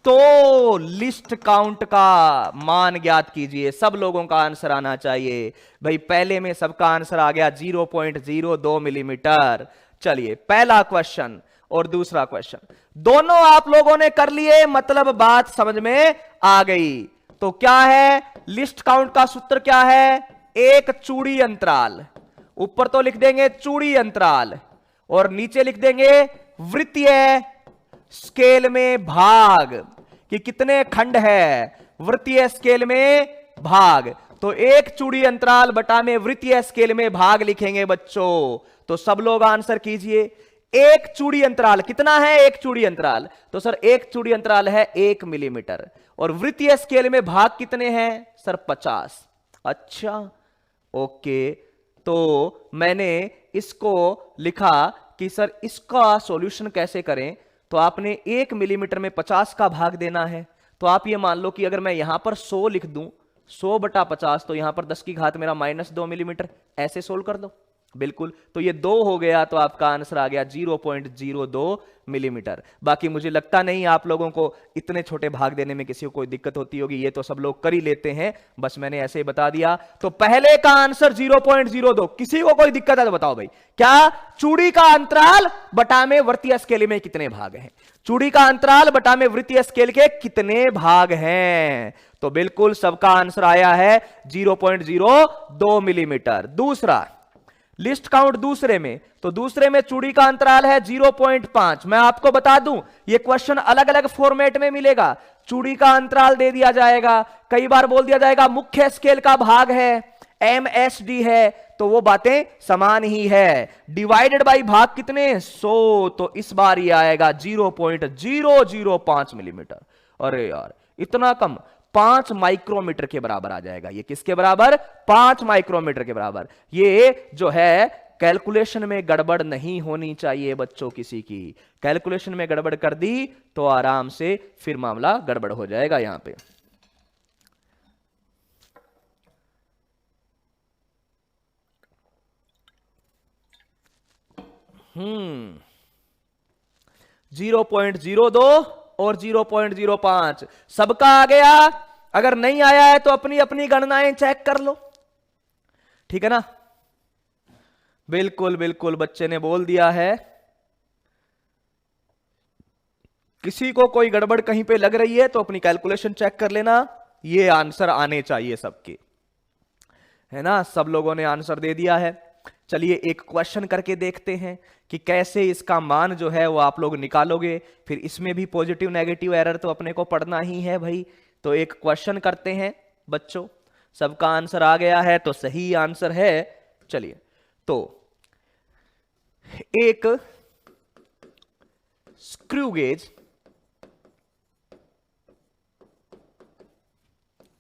S1: तो लिस्ट काउंट का मान ज्ञात कीजिए। सब लोगों का आंसर आना चाहिए भाई। पहले में सबका आंसर आ गया 0.02 मिलीमीटर। चलिए, पहला क्वेश्चन और दूसरा क्वेश्चन दोनों आप लोगों ने कर लिए, मतलब बात समझ में आ गई। तो क्या है लिस्ट काउंट का सूत्र? क्या है? एक चूड़ी अंतराल, ऊपर तो लिख देंगे चूड़ी अंतराल और नीचे लिख देंगे वृत्तीय स्केल में भाग, कि कितने खंड है वृत्तीय स्केल में भाग। तो एक चूड़ी अंतराल बटा में वृत्तीय स्केल में भाग लिखेंगे बच्चों। तो सब लोग आंसर कीजिए। एक चूड़ी अंतराल कितना है? एक चूड़ी अंतराल, तो सर एक चूड़ी अंतराल है 1 मिलीमीटर, और वृत्तीय स्केल में भाग कितने हैं सर? 50। अच्छा, ओके। तो मैंने इसको लिखा कि सर इसका सॉल्यूशन कैसे करें, तो आपने 1 मिलीमीटर में 50 का भाग देना है। तो आप ये मान लो कि अगर मैं यहां पर 100 लिख दूं, 100 बटा 50, तो यहां पर 10 की घात मेरा -2 मिलीमीटर, ऐसे सोल्व कर दो। बिल्कुल, तो ये 2 हो गया, तो आपका आंसर आ गया 0.02 मिलीमीटर। बाकी मुझे लगता नहीं आप लोगों को इतने छोटे भाग देने में किसी को कोई दिक्कत होती होगी, ये तो सब लोग कर ही लेते हैं, बस मैंने ऐसे ही बता दिया। तो पहले का आंसर 0.02। किसी को कोई दिक्कत है तो बताओ भाई, क्या चूड़ी का अंतराल बटा में वृत्तीय स्केल में कितने भाग हैं? चूड़ी का अंतराल बटा में वृत्तीय स्केल के कितने भाग हैं? तो बिल्कुल सबका आंसर आया है 0.02 मिलीमीटर। दूसरा लिस्ट काउंट दूसरे में, तो दूसरे में चूड़ी का अंतराल है 0.5। मैं आपको बता दूं, ये क्वेश्चन अलग अलग फॉर्मेट में मिलेगा। चूड़ी का अंतराल दे दिया जाएगा, कई बार बोल दिया जाएगा मुख्य स्केल का भाग है, MSD है, तो वो बातें समान ही है। डिवाइडेड बाई भाग कितने? 100, तो इस बार ये आएगा 0.005 मिलीमीटर। अरे यार इतना कम, 5 माइक्रोमीटर के बराबर आ जाएगा। ये किसके बराबर? 5 माइक्रोमीटर के बराबर। ये जो है कैलकुलेशन में गड़बड़ नहीं होनी चाहिए बच्चों, किसी की कैलकुलेशन में गड़बड़ कर दी तो आराम से फिर मामला गड़बड़ हो जाएगा यहां पे। 0.02 और 0.05 सबका आ गया। अगर नहीं आया है तो अपनी अपनी गणनाएं चेक कर लो, ठीक है ना। बिल्कुल बिल्कुल बच्चे ने बोल दिया है। किसी को कोई गड़बड़ कहीं पे लग रही है तो अपनी कैलकुलेशन चेक कर लेना, ये आंसर आने चाहिए सबके, है ना। सब लोगों ने आंसर दे दिया है। चलिए एक क्वेश्चन करके देखते हैं कि कैसे इसका मान जो है वो आप लोग निकालोगे। फिर इसमें भी पॉजिटिव नेगेटिव एरर तो अपने को पढ़ना ही है भाई। तो एक क्वेश्चन करते हैं बच्चों। सबका आंसर आ गया है तो सही आंसर है। चलिए तो एक स्क्रू गेज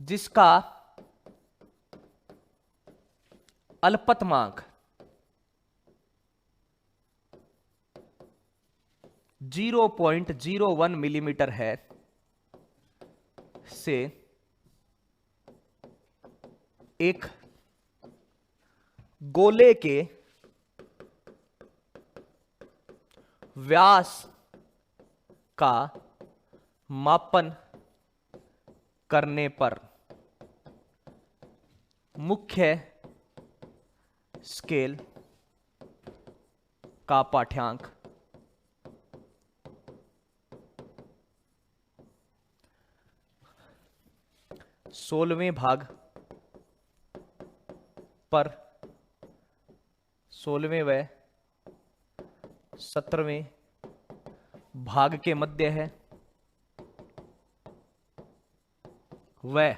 S1: जिसका अल्पतमांक 0.01 मिलीमीटर है से एक गोले के व्यास का मापन करने पर मुख्य स्केल का पाठ्यांक 16वें भाग पर 16वें व 17वें भाग के मध्य है, वह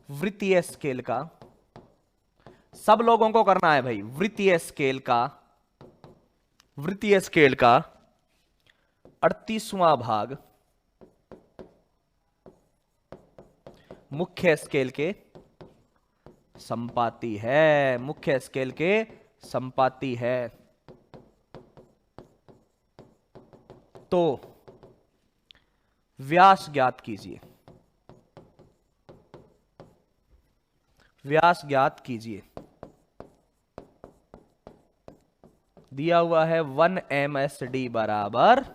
S1: वृत्तीय स्केल का, सब लोगों को करना है भाई, वृत्तीय स्केल का 38वां भाग मुख्य स्केल के संपाती है, मुख्य स्केल के संपाती है। तो व्यास ज्ञात कीजिए, व्यास ज्ञात कीजिए। दिया हुआ है 1 MSD बराबर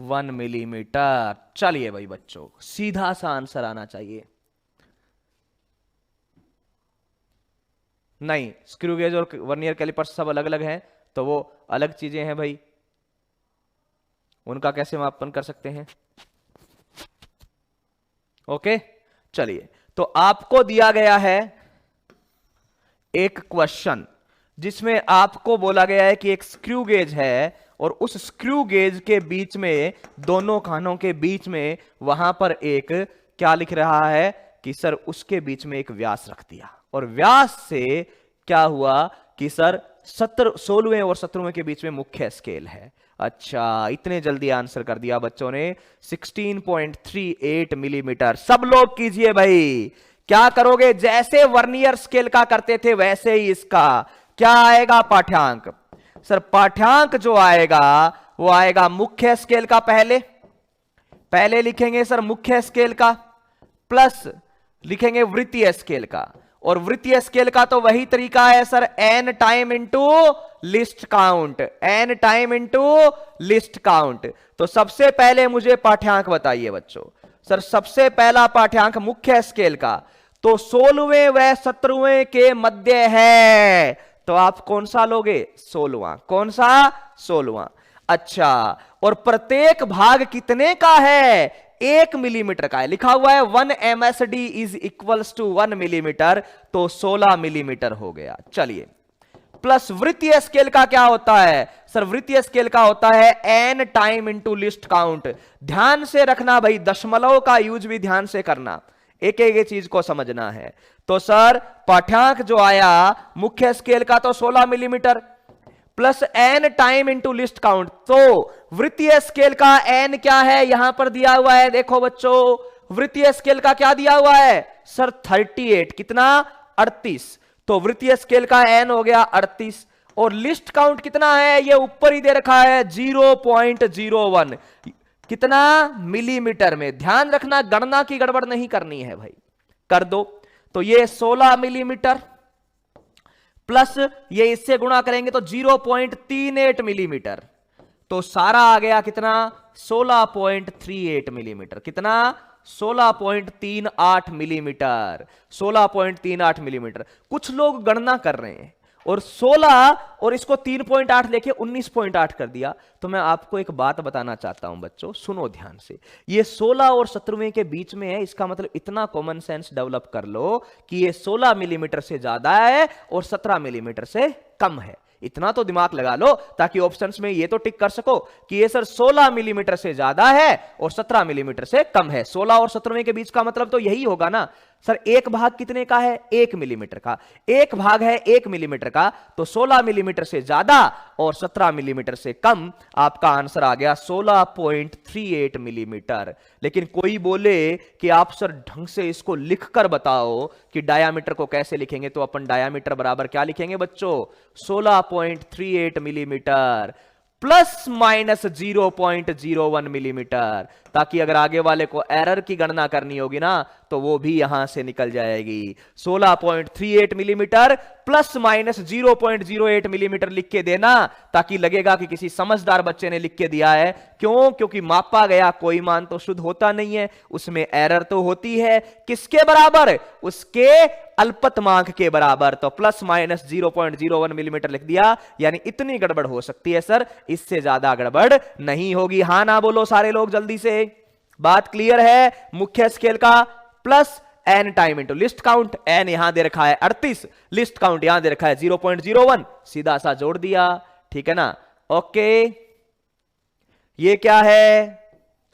S1: 1 मिलीमीटर। चलिए भाई बच्चों, सीधा सा आंसर आना चाहिए। नहीं, स्क्रू गेज और वर्नियर कैलिपर्स सब अलग अलग हैं, तो वो अलग चीजें हैं भाई, उनका कैसे मापन कर सकते हैं। ओके, चलिए तो आपको दिया गया है एक क्वेश्चन जिसमें आपको बोला गया है कि एक स्क्रू गेज है और उस स्क्रू गेज के बीच में, दोनों खानों के बीच में वहां पर एक क्या लिख रहा है कि सर उसके बीच में एक व्यास रख दिया, और व्यास से क्या हुआ कि सर 16वें और 17वें के बीच में मुख्य स्केल है। अच्छा, इतने जल्दी आंसर कर दिया बच्चों ने, 16.38 मिलीमीटर। सब लोग कीजिए भाई, क्या करोगे, जैसे वर्नियर स्केल का करते थे वैसे ही इसका क्या आएगा पाठ्यांक। सर पाठ्यांक जो आएगा वो आएगा मुख्य स्केल का, पहले लिखेंगे सर मुख्य स्केल का, प्लस लिखेंगे वृत्तीय स्केल का, और वृत्तीय स्केल का तो वही तरीका है sir, n time into least count, n time into least count. तो सबसे पहले मुझे पाठ्यांक बताइए बच्चों। सर सबसे पहला पाठ्यांक मुख्य स्केल का तो 16वें व 17वें के मध्य है, तो आप कौन सा लोगे, 16वां। कौन सा, 16वां। अच्छा, और प्रत्येक भाग कितने का है, 1 मिलीमीटर का है, लिखा हुआ है 1 MSD is equals to 1 millimetre, तो 16 मिलीमीटर हो गया। चलिए, प्लस वृत्तीय स्केल का क्या होता है, सर वृत्तीय स्केल का होता है n time into least count. ध्यान से रखना भाई, दशमलव का यूज भी ध्यान से करना, एक एक चीज को समझना है। तो सर पाठ्यांक जो आया मुख्य स्केल का तो 16 millimetre, plus n time into least count, तो वृत्तीय स्केल का n क्या है, यहां पर दिया हुआ है, देखो बच्चों वृत्तीय स्केल का क्या दिया हुआ है सर 38, कितना 38, तो वृत्तीय स्केल का n हो गया 38, और लिस्ट काउंट कितना है, ये ऊपर ही दे रखा है 0.01, कितना मिलीमीटर में। ध्यान रखना, गणना की गड़बड़ नहीं करनी है भाई, कर दो। तो ये 16 मिलीमीटर प्लस ये इससे गुणा करेंगे तो 0.38 मिलीमीटर, तो सारा आ गया कितना 16.38 मिलीमीटर, कितना 16.38 मिलीमीटर, 16.38 मिलीमीटर। कुछ लोग गणना कर रहे हैं और 16 और इसको 3.8 लेके 19.8 कर दिया। तो मैं आपको एक बात बताना चाहता हूं बच्चों, सुनो ध्यान से, ये 16 और 17वें के बीच में है, इसका मतलब इतना कॉमन सेंस डेवलप कर लो कि ये 16 मिलीमीटर से ज्यादा है और 17 मिलीमीटर से कम है। इतना तो दिमाग लगा लो ताकि ऑप्शंस में ये तो टिक कर सको कि ये सर 16 मिलीमीटर से ज्यादा है और 17 मिलीमीटर से कम है। 16 और 17वें के बीच का मतलब तो यही होगा ना सर, एक भाग कितने का है 1 मिलीमीटर का, एक भाग है 1 मिलीमीटर का, तो 16 मिलीमीटर से ज्यादा और 17 मिलीमीटर से कम। आपका आंसर आ गया 16.38 मिलीमीटर। लेकिन कोई बोले कि आप सर ढंग से इसको लिखकर बताओ कि डायामीटर को कैसे लिखेंगे, तो अपन डायामीटर बराबर क्या लिखेंगे बच्चों 16.38 मिलीमीटर प्लस माइनस 0.01 मिलीमीटर, ताकि अगर आगे वाले को एरर की गणना करनी होगी ना तो वो भी यहां से निकल जाएगी। 16.38 मिलीमीटर प्लस माइनस 0.08 मिलीमीटर लिख के देना ताकि लगेगा कि किसी समझदार बच्चे ने लिख के दिया है। क्यों? क्योंकि मापा गया कोई मान तो शुद्ध होता नहीं है, उसमें एरर तो होती है। किसके बराबर? उसके अल्पतमांक के बराबर। तो प्लस माइनस 0.01 मिलीमीटर लिख दिया, यानी इतनी गड़बड़ हो सकती है सर, इससे ज्यादा गड़बड़ नहीं होगी। हां ना बोलो सारे लोग जल्दी से, बात क्लियर है? मुख्य स्केल का plus n time into least count, n यहां दे रखा है 38, लिस्ट काउंट यहां दे रखा है 0.01, सीधा सा जोड़ दिया, ठीक है ना? ओके, ये क्या है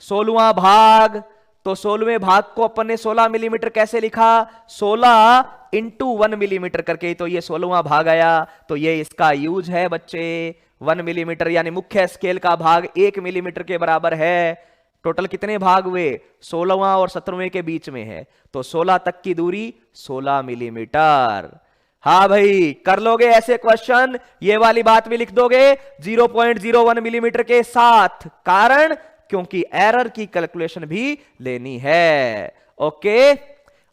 S1: 16वां भाग, तो 16वें भाग को अपन ने 16 मिलीमीटर कैसे लिखा 16 इंटू 1 मिलीमीटर करके, तो ये 16वां भाग आया, तो ये इसका यूज है बच्चे 1 मिलीमीटर, यानी मुख्य स्केल का भाग 1 मिलीमीटर के बराबर है। टोटल कितने भाग हुए 16वां और 17वें के बीच में है, तो 16 तक की दूरी 16 मिलीमीटर। हाँ भाई, कर लोगे ऐसे क्वेश्चन, ये वाली बात भी लिख दोगे 0.01 मिलीमीटर के साथ, कारण क्योंकि एरर की कैलकुलेशन भी लेनी है। ओके,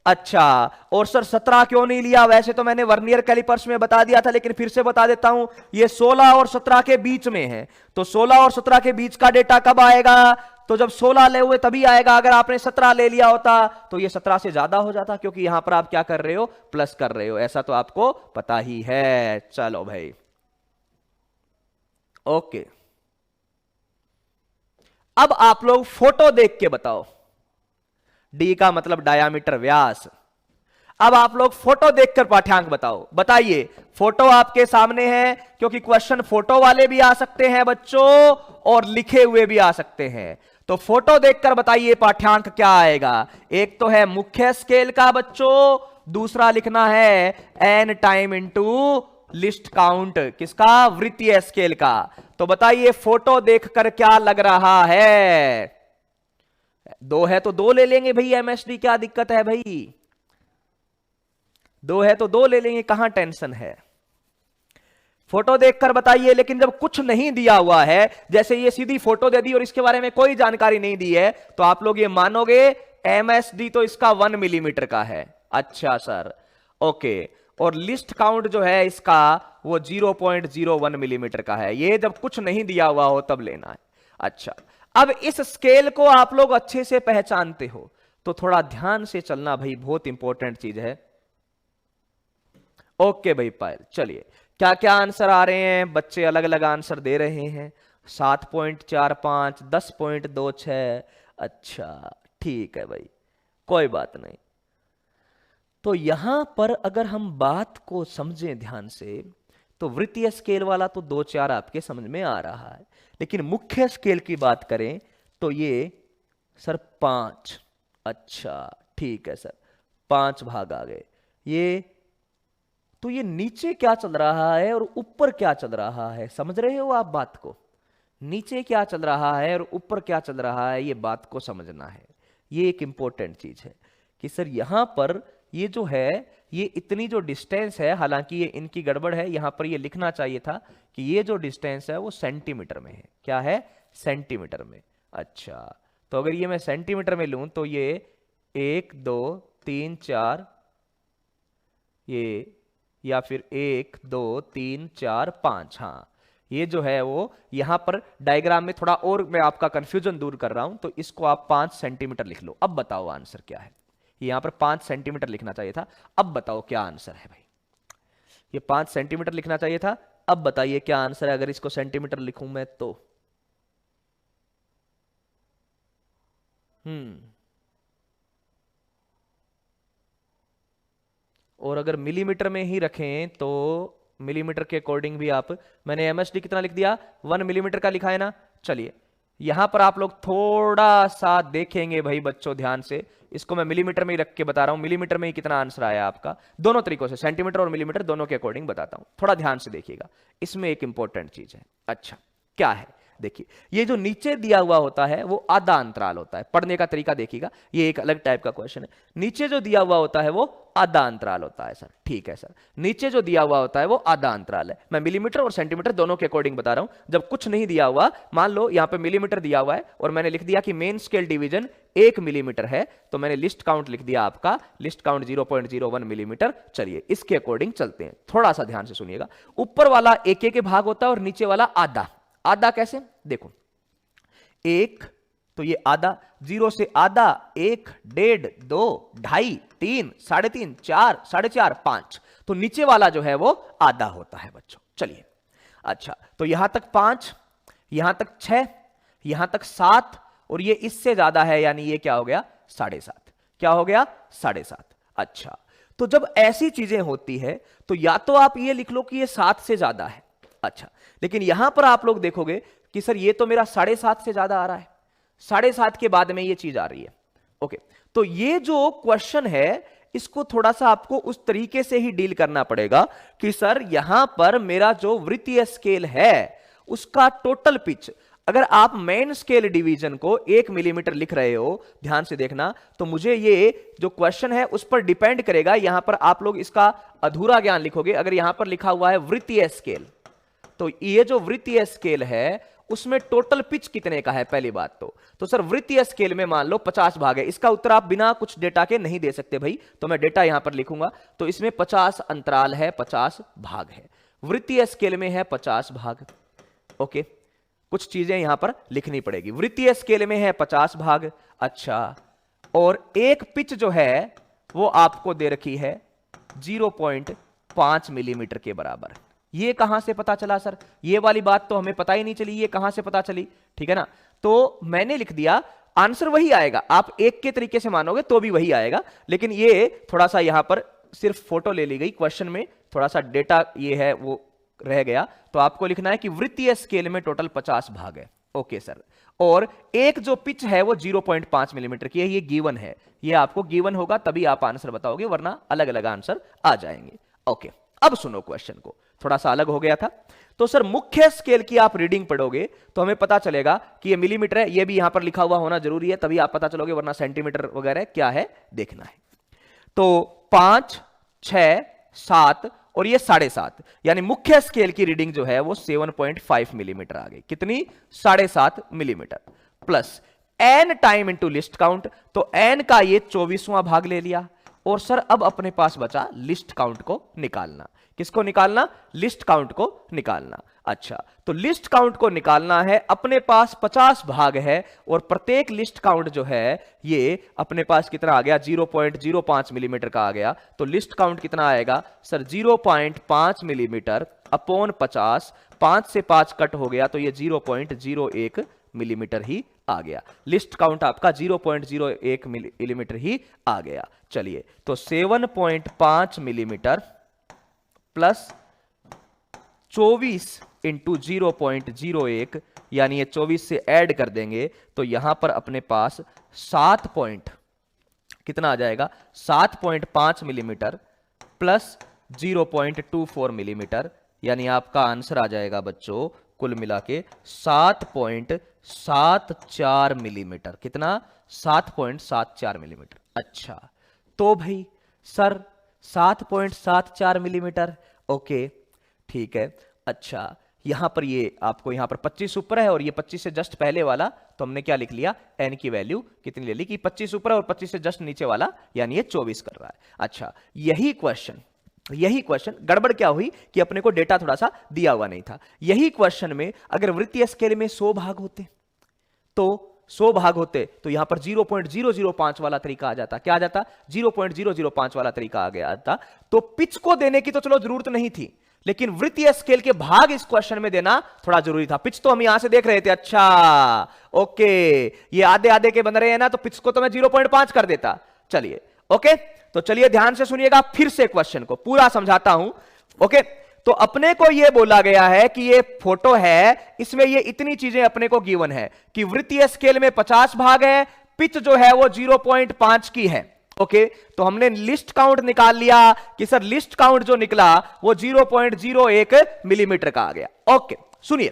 S1: अच्छा, और सर 17 क्यों नहीं लिया? वैसे तो मैंने वर्नियर कैलिपर्स में बता दिया था, लेकिन फिर से बता देता हूं, ये 16 और 17 के बीच में है, तो 16 और 17 के बीच का डेटा कब आएगा? तो जब 16 ले हुए तभी आएगा। अगर आपने 17 ले लिया होता तो ये 17 से ज्यादा हो जाता, क्योंकि यहां पर आप क्या कर रहे हो प्लस कर रहे हो, ऐसा तो आपको पता ही है। चलो भाई, ओके, अब आप लोग फोटो देख के बताओ, डी का मतलब डायामीटर व्यास। अब आप लोग फोटो देखकर पाठ्यांक बताओ। बताइए, फोटो आपके सामने है, क्योंकि क्वेश्चन फोटो वाले भी आ सकते हैं बच्चों और लिखे हुए भी आ सकते हैं। तो फोटो देखकर बताइए पाठ्यांक क्या आएगा। एक तो है मुख्य स्केल का बच्चों, दूसरा लिखना है n time into least count, किसका? वृत्तीय स्केल का। तो बताइए फोटो देखकर क्या लग रहा है? 2 है तो 2 ले लेंगे भाई, एमएसडी क्या दिक्कत है भाई, 2 है तो 2 ले लेंगे, कहां टेंशन है। फोटो देखकर बताइए, लेकिन जब कुछ नहीं दिया हुआ है, जैसे ये सीधी फोटो दे दी और इसके बारे में कोई जानकारी नहीं दी है, तो आप लोग ये मानोगे एमएसडी तो इसका 1 मिलीमीटर का है। अच्छा सर, ओके, और लिस्ट काउंट जो है इसका वो 0.01 मिलीमीटर का है। ये जब कुछ नहीं दिया हुआ हो तब लेना है। अच्छा, अब इस स्केल को आप लोग अच्छे से पहचानते हो तो थोड़ा ध्यान से चलना भाई, बहुत इंपॉर्टेंट चीज है। ओके भाई पायल, चलिए क्या क्या आंसर आ रहे हैं? बच्चे अलग अलग आंसर दे रहे हैं, 7.45, 10.26। अच्छा ठीक है भाई, कोई बात नहीं। तो यहां पर अगर हम बात को समझें ध्यान से, तो वृत्तीय स्केल वाला तो 2-4 आपके समझ में आ रहा है, लेकिन मुख्य स्केल की बात करें तो ये सर 5। अच्छा ठीक है सर, 5 भाग आ गए। ये तो ये नीचे क्या चल रहा है और ऊपर क्या चल रहा है, समझ रहे हो आप बात को? नीचे क्या चल रहा है और ऊपर क्या चल रहा है, ये बात को समझना है। ये एक इंपॉर्टेंट चीज है कि सर यहां पर ये जो है, ये इतनी जो डिस्टेंस है, हालांकि ये इनकी गड़बड़ है, यहां पर ये लिखना चाहिए था कि ये जो डिस्टेंस है वो सेंटीमीटर में है। क्या है? सेंटीमीटर में। अच्छा, तो अगर ये मैं सेंटीमीटर में लूं तो ये 1 2 3 4, या फिर 1 2 3 4 5। हाँ, ये जो है वो यहां पर डायग्राम में थोड़ा और मैं आपका कंफ्यूजन दूर कर रहा हूं, तो इसको आप 5 सेंटीमीटर लिख लो। अब बताओ आंसर क्या है। यहां पर 5 सेंटीमीटर लिखना चाहिए था, अब बताओ क्या आंसर है भाई। ये 5 सेंटीमीटर लिखना चाहिए था, अब बताइए क्या आंसर है अगर इसको सेंटीमीटर लिखूं मैं तो। और अगर मिलीमीटर में ही रखें तो मिलीमीटर के अकॉर्डिंग भी आप, मैंने एमएसडी कितना लिख दिया, 1 मिलीमीटर का लिखा है ना। चलिए यहां पर आप लोग थोड़ा सा देखेंगे भाई बच्चों ध्यान से, इसको मैं मिलीमीटर में ही रख के बता रहा हूं, मिलीमीटर में ही कितना आंसर आया आपका। दोनों तरीकों से, सेंटीमीटर और मिलीमीटर दोनों के अकॉर्डिंग बताता हूं, थोड़ा ध्यान से देखिएगा, इसमें एक इंपॉर्टेंट चीज है। अच्छा क्या है, देखिए ये जो नीचे दिया हुआ होता है वो आधा अंतराल होता है। पढ़ने का तरीका देखिएगा, ये एक अलग टाइप का क्वेश्चन है। नीचे जो दिया हुआ होता है वो आधा अंतराल होता है सर, ठीक है सर, नीचे जो दिया हुआ होता है वो आधा अंतराल है। मैं मिलीमीटर और सेंटीमीटर दोनों के अकॉर्डिंग बता रहा हूं। जब कुछ नहीं दिया हुआ, मान लो यहां पे मिलीमीटर दिया हुआ है और मैंने लिख दिया कि मेन स्केल डिवीजन 1 मिलीमीटर है, तो मैंने लिस्ट काउंट लिख दिया आपका, लिस्ट काउंट 0.01 मिलीमीटर। चलिए इसके अकॉर्डिंग चलते हैं, थोड़ा सा ध्यान से सुनिएगा। ऊपर वाला 1 के भाग होता है और नीचे वाला आधा। आधा कैसे, देखो 1 तो ये आधा, 0 से आधा 1 1.5 2 2.5 3 3.5 4 4.5 5, तो नीचे वाला जो है वो आधा होता है बच्चों। चलिए अच्छा, तो यहां तक 5, यहां तक 6, यहां तक 7, और ये इससे ज्यादा है, यानी ये क्या हो गया 7.5। क्या हो गया 7.5। अच्छा, तो जब ऐसी चीजें होती है तो या तो आप ये लिख लो कि ये 7 से ज्यादा है। अच्छा, लेकिन यहां पर आप लोग देखोगे कि सर ये तो मेरा 7.5 से ज्यादा आ रहा है, 7.5 के बाद में ये चीज आ रही है। ओके, तो ये जो क्वेश्चन है इसको थोड़ा सा आपको उस तरीके से ही डील करना पड़ेगा कि सर यहां पर मेरा जो वृत्तीय स्केल है उसका टोटल पिच, अगर आप मेन स्केल डिवीजन को 1 मिलीमीटर लिख रहे हो, ध्यान से देखना, तो मुझे ये जो क्वेश्चन है उस पर डिपेंड करेगा। यहां पर आप लोग इसका अधूरा ज्ञान लिखोगे। अगर यहां पर लिखा हुआ है वृत्तीय स्केल, तो ये जो वृत्तीय स्केल है उसमें टोटल पिच कितने का है, पहली बात तो सर वृत्तीय स्केल में मान लो 50 भाग है। इसका उत्तर आप बिना कुछ डेटा के नहीं दे सकते भाई, तो मैं डेटा यहां पर लिखूंगा। तो इसमें 50 अंतराल है, 50 भाग है, वृत्तीय स्केल में है 50 भाग। ओके, कुछ चीजें यहां पर लिखनी पड़ेगी। वृत्तीय स्केल में है 50 भाग। अच्छा, और एक पिच जो है वो आपको दे रखी है 0.5 मिलीमीटर के बराबर। ये कहां से पता चला सर, ये वाली बात तो हमें पता ही नहीं चली, ये कहां से पता चली, ठीक है ना। तो मैंने लिख दिया, आंसर वही आएगा, आप एक के तरीके से मानोगे तो भी वही आएगा, लेकिन ये थोड़ा सा यहां पर सिर्फ फोटो ले ली गई, क्वेश्चन में थोड़ा सा डेटा ये है वो रह गया। तो आपको लिखना है कि वृत्तीय स्केल में टोटल 50 भाग है। ओके सर, और एक जो पिच है वो 0.5 मिलीमीटर की है, ये गिवन है, ये आपको गिवन होगा तभी आप आंसर बताओगे, वरना अलग अलग आंसर आ जाएंगे। ओके, अब सुनो क्वेश्चन को, थोड़ा सा अलग हो गया था। तो सर मुख्य स्केल की आप रीडिंग पढ़ोगे तो हमें पता चलेगा कि ये मिलीमीटर है, ये भी यहां पर लिखा हुआ होना जरूरी है तभी आप पता चलोगे, वरना सेंटीमीटर वगैरह क्या है देखना है। तो 5 6 7 और ये 7.5, यानी मुख्य स्केल की रीडिंग जो है वो 7.5 मिलीमीटर आ गई। कितनी, 7.5 millimetre, plus n time into least count, तो n का ये 24वां भाग ले लिया। और सर अब अपने पास बचा लिस्ट काउंट को निकालना। किसको निकालना, लिस्ट काउंट को निकालना। अच्छा, तो लिस्ट काउंट को निकालना है, अपने पास 50 भाग है और प्रत्येक लिस्ट काउंट जो है ये अपने पास कितना आ गया, 0.05 मिलीमीटर का आ गया। तो लिस्ट काउंट कितना आएगा सर, 0.5 मिलीमीटर अपॉन 50, 5 से 5 कट हो गया तो ये 0.01 मिलीमीटर ही आ गया। लिस्ट काउंट आपका 0.01 मिलीमीटर ही आ गया। चलिए, तो 7.5 मिलीमीटर प्लस 24 इंटू 0.01, यानी ये 24 से ऐड कर देंगे तो यहां पर अपने पास 7 पॉइंट कितना आ जाएगा, 7.5 मिलीमीटर प्लस 0.24 मिलीमीटर, यानी आपका आंसर आ जाएगा बच्चों कुल मिला के 7.74 मिलीमीटर। कितना, 7.74 मिलीमीटर। अच्छा, तो भाई सर 7.74 मिलीमीटर, ओके ठीक है। अच्छा, यहां पर ये आपको यहां पर 25 ऊपर है और ये 25 से जस्ट पहले वाला, तो हमने क्या लिख लिया, n की वैल्यू कितनी ले ली कि 25 ऊपर है और 25 से जस्ट नीचे वाला, यानी ये 24 कर रहा है। अच्छा, यही क्वेश्चन यही क्वेश्चन, गड़बड़ क्या हुई कि अपने को डेटा थोड़ा सा दिया हुआ नहीं था। यही क्वेश्चन में अगर वृत्तीय स्केल में 100 भाग होते तो 100 भाग होते तो यहां पर 0.005 वाला तरीका आ जाता। क्या आ जाता? 0.005 वाला तरीका आ गया था। तो पिच को देने की तो चलो जरूरत नहीं थी, लेकिन वृत्तीय स्केल के भाग इस क्वेश्चन में देना थोड़ा जरूरी था। पिच तो हम यहां से देख रहे थे, अच्छा ओके ये आधे आधे के बन रहे हैं ना, तो पिच को तो मैं 0.5 कर देता। चलिए ओके, तो चलिए ध्यान से सुनिएगा, फिर से क्वेश्चन को पूरा समझाता हूं। ओके, तो अपने को यह बोला गया है कि ये फोटो है, इसमें ये इतनी चीजें अपने को गिवन है कि वृत्तीय स्केल में 50 भाग है, पिच जो है वो 0.5 की है। ओके, तो हमने लिस्ट काउंट निकाल लिया कि सर लिस्ट काउंट जो निकला वो 0.01 मिलीमीटर का आ गया। ओके सुनिए,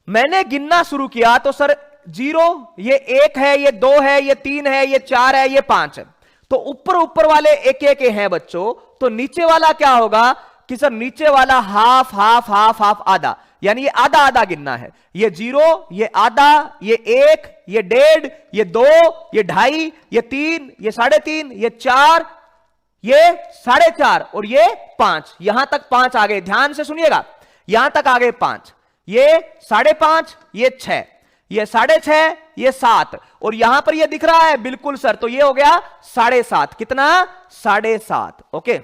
S1: मैंने गिनना शुरू किया तो सर 0, ये 1 है, ये 2 है, ये 3 है, ये 4 है, ये 5 है, तो ऊपर ऊपर वाले एक एक हैं बच्चों, तो नीचे वाला क्या होगा कि सर नीचे वाला हाफ हाफ हाफ हाफ आधा, यानी ये आधा आधा गिनना है। ये 0, ये आधा, ये 1, ये 1.5, ये 2, ये 2.5, ये 3, ये 3.5, ये 4, ये 4.5 और ये 5। यहां तक 5 आ गए, ध्यान से सुनिएगा, यहां तक आ गए 5, ये 5.5, ये 6, ये 6.5, ये 7, और यहां पर ये दिख रहा है बिल्कुल सर, तो ये हो गया 7.5। कितना? 7.5। ओके,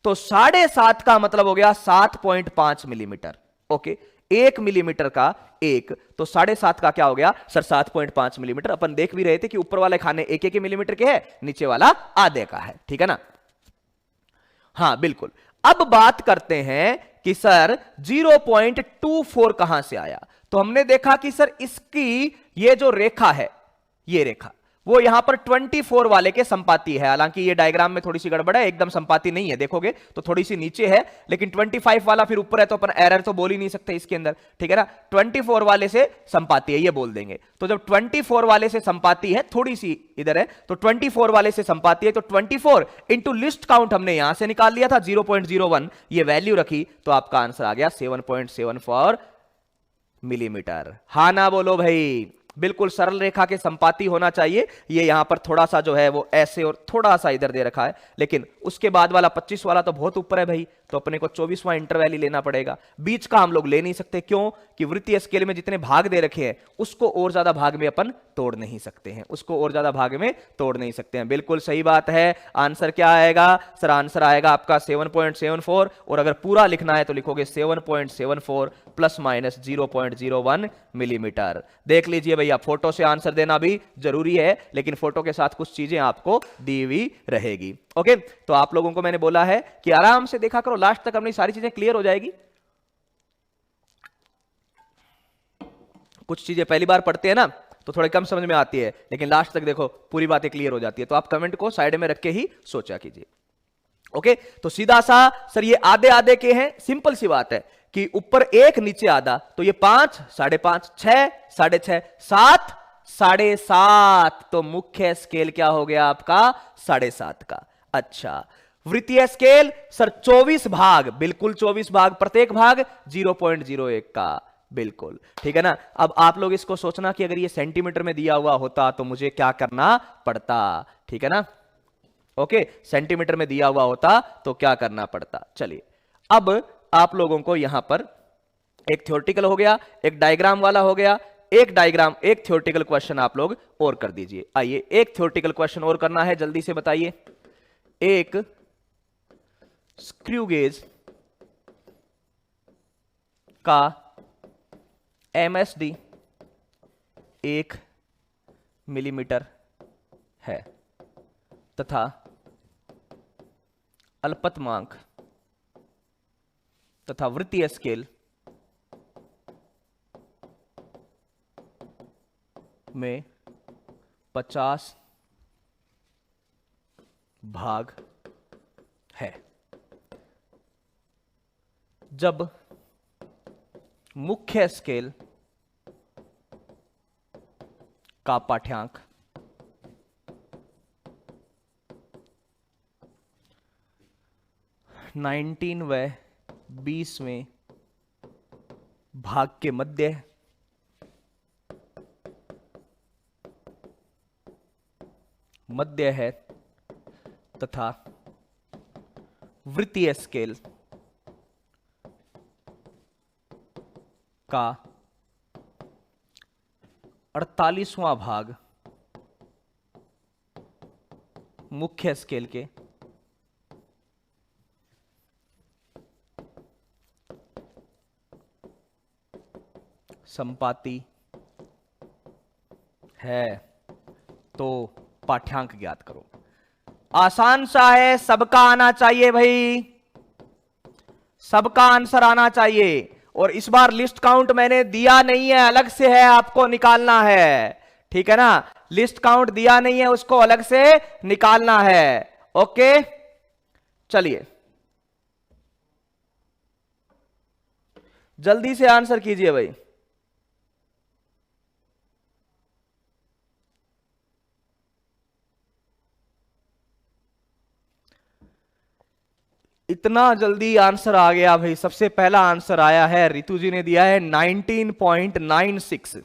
S1: तो 7.5 का मतलब हो गया 7.5 मिलीमीटर। ओके, 1 मिलीमीटर का 1, तो 7.5 का क्या हो गया सर? 7.5 मिलीमीटर। अपन देख भी रहे थे कि ऊपर वाले खाने 1 मिलीमीटर के है, नीचे वाला आधे का है, ठीक है ना? हां बिल्कुल। अब बात करते हैं कि सर 0.24 कहां से आया। तो हमने देखा कि सर इसकी ये जो रेखा है, ये रेखा वो यहां पर 24 वाले के संपाती है। हालांकि ये डायग्राम में थोड़ी सी गड़बड़ है, एकदम संपाती नहीं है, देखोगे तो थोड़ी सी नीचे है, लेकिन 25 वाला फिर ऊपर है, तो अपन एरर तो बोल ही नहीं सकते इसके अंदर, ठीक है ना? 24 वाले से संपाती है ये बोल देंगे। तो जब 24 वाले से संपाती है, थोड़ी सी इधर है, तो 24 वाले से संपाती है, तो 24 इंटू लिस्ट काउंट हमने यहां से निकाल लिया था 0.01, ये वैल्यू रखी, तो आपका आंसर आ गया 7.74 मिलीमीटर। हा ना बोलो भाई, बिल्कुल सरल रेखा के संपाती होना चाहिए। ये यहां पर थोड़ा सा जो है वो ऐसे और थोड़ा सा इधर दे रखा है, लेकिन उसके बाद वाला 25 वाला तो बहुत ऊपर है भाई, तो अपने को 24वां इंटरवैल ही लेना पड़ेगा। बीच का हम लोग ले नहीं सकते, क्यों कि वृत्तीय स्केल में जितने भाग दे रखे हैं उसको और ज्यादा भाग में अपन तोड़ नहीं सकते हैं, उसको और ज्यादा भाग में तोड़ नहीं सकते हैं। बिल्कुल सही बात है। आंसर क्या आएगा सर? आंसर आएगा आपका 7.74, और अगर पूरा लिखना है तो लिखोगे 7.74 प्लस माइनस 0.01 मिलीमीटर। देख लीजिए भैया, फोटो से आंसर देना भी जरूरी है, लेकिन फोटो के साथ कुछ चीजें आपको दी हुई रहेगी। ओके, तो आप लोगों को मैंने बोला है कि आराम से देखा करो, लास्ट तक अपनी सारी चीजें क्लियर हो जाएगी। कुछ चीजें पहली बार पढ़ते हैं ना तो थोड़ी कम समझ में आती है, लेकिन लास्ट तक देखो पूरी बातें क्लियर हो जाती है। तो आप कमेंट को साइड में रख के ही सोचा कीजिए। ओके, तो सीधा सा सर ये आधे आधे के हैं, सिंपल सी बात है कि ऊपर 1 नीचे आधा, तो ये 5, 5.5, 6, 6.5, 7, 7.5, तो मुख्य स्केल क्या हो गया आपका? 7.5 का। अच्छा, वृत्तीय स्केल सर 24 भाग, बिल्कुल 24 भाग, प्रत्येक भाग 0.01 का, बिल्कुल ठीक है ना? अब आप लोग इसको सोचना कि अगर ये सेंटीमीटर में दिया हुआ होता तो मुझे क्या करना पड़ता, ठीक है ना? ओके, सेंटीमीटर में दिया हुआ होता तो क्या करना पड़ता। चलिए, अब आप लोगों को यहां पर एक थ्योरेटिकल हो गया, एक डायग्राम वाला हो गया, एक डायग्राम, एक थ्योरेटिकल क्वेश्चन आप लोग और कर दीजिए। आइए एक थ्योरेटिकल क्वेश्चन और करना है, जल्दी से बताइए। एक स्क्रू गेज का MSD 1 मिलीमीटर है तथा अल्पतमांक तथा वृत्तीय स्केल में 50 भाग है। जब मुख्य स्केल का पाठ्यांक 19 व 20वें भाग के मध्य है तथा वृत्तीय स्केल का 48वां भाग मुख्य स्केल के संपाती है तो पाठ्यांक ज्ञात करो। आसान सा है, सबका आना चाहिए भाई, सबका आंसर आना चाहिए। और इस बार लिस्ट काउंट मैंने दिया नहीं है, अलग से है, आपको निकालना है, ठीक है ना। लिस्ट काउंट दिया नहीं है, उसको अलग से निकालना है। ओके, चलिए जल्दी से आंसर कीजिए भाई। इतना जल्दी आंसर आ गया भाई। सबसे पहला आंसर आया है, रितु जी ने दिया है 19.96।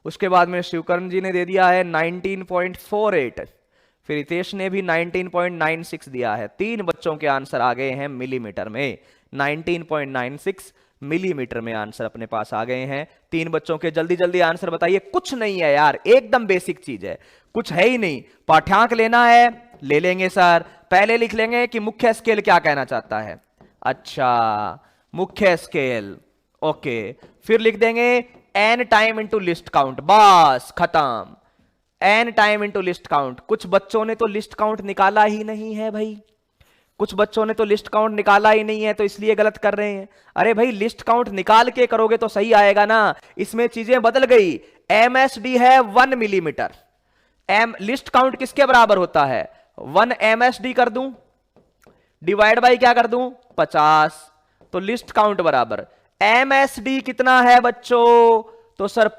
S1: उसके बाद में शिवकर्ण जी ने दे दिया है 19.48। फिर रितेश ने भी 19.96 दिया है। तीन बच्चों के आंसर आ गए हैं मिलीमीटर में। 19.96 मिलीमीटर में आंसर अपने पास आ गए हैं। तीन बच्चों के जल्दी जल्दी आंसर बताइए। कुछ नहीं है यार, एकदम बेसिक चीज है, कुछ है ही नहीं। पाठ्यांक लेना है, ले लेंगे सर। पहले लिख लेंगे कि मुख्य स्केल क्या कहना चाहता है। अच्छा, मुख्य स्केल, ओके। फिर लिख देंगे n time into least count, बस खत्म। n time into least count. कुछ बच्चों ने तो लिस्ट काउंट निकाला ही नहीं है भाई, कुछ बच्चों ने तो लिस्ट काउंट निकाला ही नहीं है, तो इसलिए गलत कर रहे हैं। अरे भाई, लिस्ट काउंट निकाल के करोगे तो सही आएगा ना। इसमें चीजें बदल गई। MSD है 1 मिलीमीटर। लिस्ट काउंट किसके बराबर होता है? 1 MSD कर दूं, डिवाइड बाई क्या कर दूं, 50, तो लिस्ट काउंट बराबर MSD कितना है बच्चों? तो सर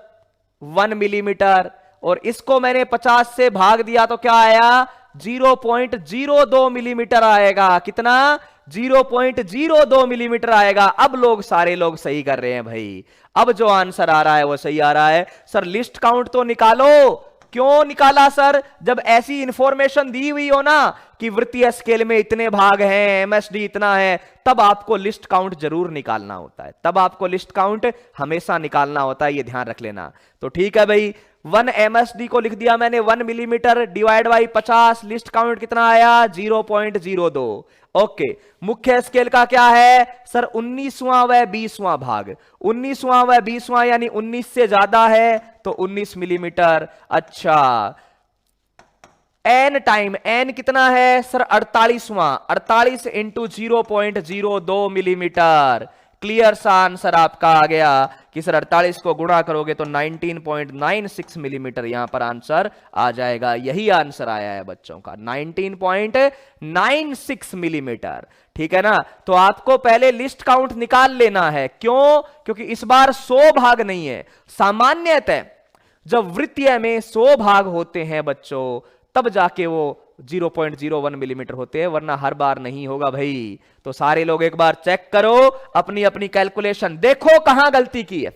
S1: 1 मिलीमीटर, और इसको मैंने 50 से भाग दिया तो क्या आया? 0.02 मिलीमीटर आएगा। कितना? 0.02 मिलीमीटर आएगा। अब लोग, सारे लोग सही कर रहे हैं भाई। अब जो आंसर आ रहा है वो सही आ रहा है। सर लिस्ट काउंट तो निकालो। क्यों निकाला सर? जब ऐसी इंफॉर्मेशन दी हुई हो ना कि वृत्तीय स्केल में इतने भाग हैं, MSD इतना है, तब आपको लिस्ट काउंट जरूर निकालना होता है। तब आपको लिस्ट काउंट हमेशा निकालना होता है, ये ध्यान रख लेना। तो ठीक है भाई, 1 MSD को लिख दिया मैंने 1 millimetre divide by 50। List count कितना आया? 0.02। ओके, मुख्य स्केल का क्या है सर? 19वां व 20वां भाग। 19वां व 20वां यानी 19 से ज्यादा है तो 19 मिलीमीटर। अच्छा, n टाइम, n कितना है सर? 48वां। 48 into 0.02 millimetre. क्लियर सा आंसर आपका आ गया कि सर 48 को गुणा करोगे तो 19.96 मिलीमीटर यहां पर आंसर आ जाएगा। यही आंसर आया है बच्चों का, 19.96 मिलीमीटर। ठीक है ना। तो आपको पहले लिस्ट काउंट निकाल लेना है। क्यों? क्योंकि इस बार 100 भाग नहीं है। सामान्यतः जब वृत्तीय में 100 भाग होते हैं बच्चों, तब जाके वो 0.01 मिलीमीटर होते हैं, वरना हर बार नहीं होगा भाई। तो सारे लोग एक बार चेक करो अपनी अपनी कैलकुलेशन, देखो कहां गलती की है।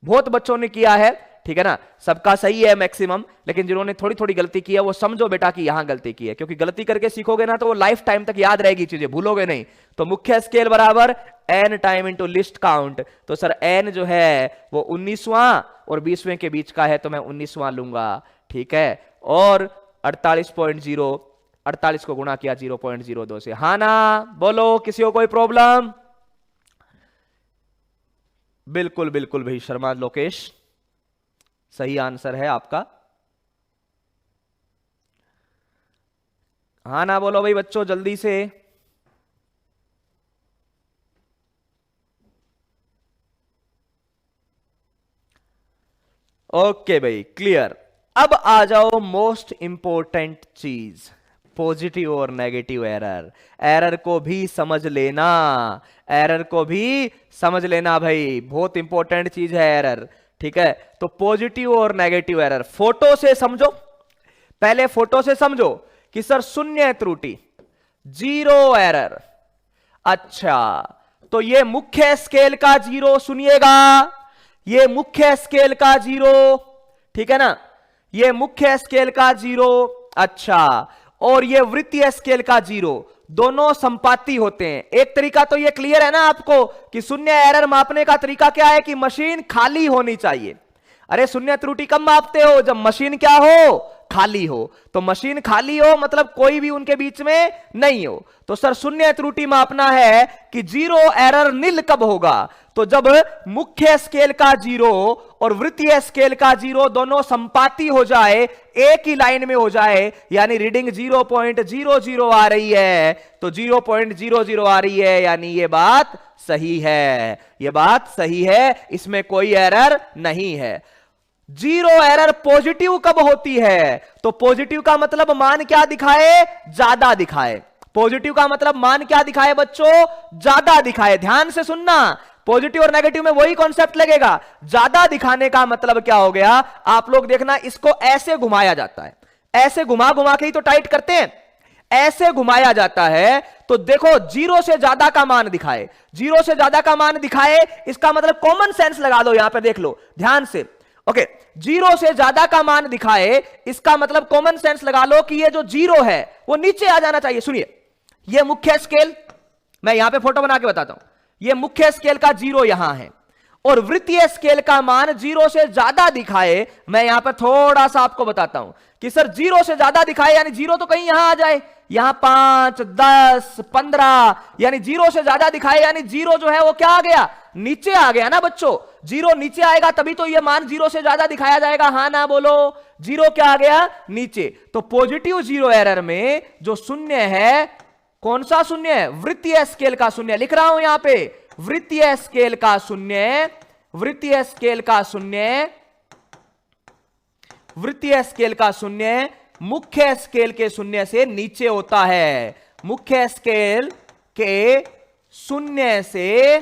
S1: बहुत बच्चों ने किया है, ठीक है ना, सबका सही है मैक्सिमम, लेकिन जिन्होंने थोड़ी थोड़ी गलती की है वो समझो बेटा कि यहां गलती की है। क्योंकि गलती करके सीखोगे ना तो वो लाइफ टाइम तक याद रहेगी, चीजें भूलोगे नहीं। तो मुख्य स्केल बराबर n time into least count. तो सर n जो है वो 19वां और 20वें के बीच का है, तो मैं 19वां लूंगा। ठीक है, और 48.0, 48 को गुणा किया 0.02 से। हाँ ना, बोलो, किसी को कोई प्रॉब्लम? बिल्कुल बिल्कुल भाई, शर्मा लोकेश, सही आंसर है आपका। हाँ ना, बोलो भाई बच्चों जल्दी से। ओके भाई, क्लियर। अब आ जाओ मोस्ट इंपॉर्टेंट चीज, पॉजिटिव और नेगेटिव एरर। एरर को भी समझ लेना, एरर को भी समझ लेना भाई, बहुत इंपॉर्टेंट चीज है एरर। ठीक है, तो पॉजिटिव और नेगेटिव एरर फोटो से समझो। पहले फोटो से समझो कि सर शून्य त्रुटि, 0 एरर। अच्छा, तो ये मुख्य स्केल का 0 सुनिएगा, ये मुख्य स्केल का 0, ठीक है ना, ये मुख्य स्केल का 0। अच्छा, और ये वृत्तीय स्केल का 0, दोनों संपाती होते हैं। एक तरीका तो ये क्लियर है ना आपको कि शून्य एरर मापने का तरीका क्या है कि मशीन खाली होनी चाहिए। अरे शून्य त्रुटि कब मापते हो? जब मशीन क्या हो? खाली हो। तो मशीन खाली हो मतलब कोई भी उनके बीच में नहीं हो। तो सर शून्य त्रुटि मापना है कि जीरो एरर नील कब होगा? तो जब मुख्य स्केल का जीरो और वृत्तीय स्केल का जीरो दोनों संपाती हो जाए, एक ही लाइन में हो जाए, यानी रीडिंग 0.00 आ रही है तो 0.00 आ रही है, यानी ये बात सही है, ये बात सही है, इसमें कोई एरर नहीं है। जीरो एरर पॉजिटिव कब होती है? तो पॉजिटिव का मतलब मान क्या दिखाए? ज्यादा दिखाए। पॉजिटिव का मतलब मान क्या दिखाए बच्चों? ज्यादा दिखाए। ध्यान से सुनना, पॉजिटिव और नेगेटिव में वही कॉन्सेप्ट लगेगा। ज्यादा दिखाने का मतलब क्या हो गया? आप लोग देखना, इसको ऐसे घुमाया जाता है, ऐसे घुमा घुमा के ही तो टाइट करते हैं, ऐसे घुमाया जाता है। तो देखो जीरो से ज्यादा का मान दिखाए, जीरो से ज्यादा का मान दिखाए, इसका मतलब कॉमन सेंस लगा दो, यहां पे देख लो ध्यान से। ओके, जीरो से ज्यादा का मान दिखाए, इसका मतलब कॉमन सेंस लगा लो कि ये जो जीरो है वो नीचे आ जाना चाहिए। सुनिए, ये मुख्य स्केल, मैं यहां पे फोटो बना के बताता हूं, ये मुख्य स्केल का जीरो यहां है और वृत्तीय स्केल का मान जीरो से ज्यादा दिखाए। मैं यहां पर थोड़ा सा आपको बताता हूं कि सर जीरो से ज्यादा दिखाए यानी जीरो तो कहीं यहां आ जाए, यहां 5, 10, 15, यानी जीरो से ज्यादा दिखाए यानी जीरो जो है वो क्या आ गया? नीचे आ गया ना बच्चों। जीरो नीचे आएगा तभी तो ये मान जीरो से ज्यादा दिखाया जाएगा, हां ना बोलो। जीरो क्या आ गया? नीचे। तो पॉजिटिव जीरो एरर में जो शून्य है, कौन सा शून्य है? वृत्तीय स्केल का शून्य लिख रहा हूं यहां पे, वृत्तीय स्केल का शून्य, वृत्तीय स्केल का शून्य, वृत्तीय स्केल का शून्य मुख्य स्केल के शून्य से नीचे होता है। मुख्य स्केल के शून्य से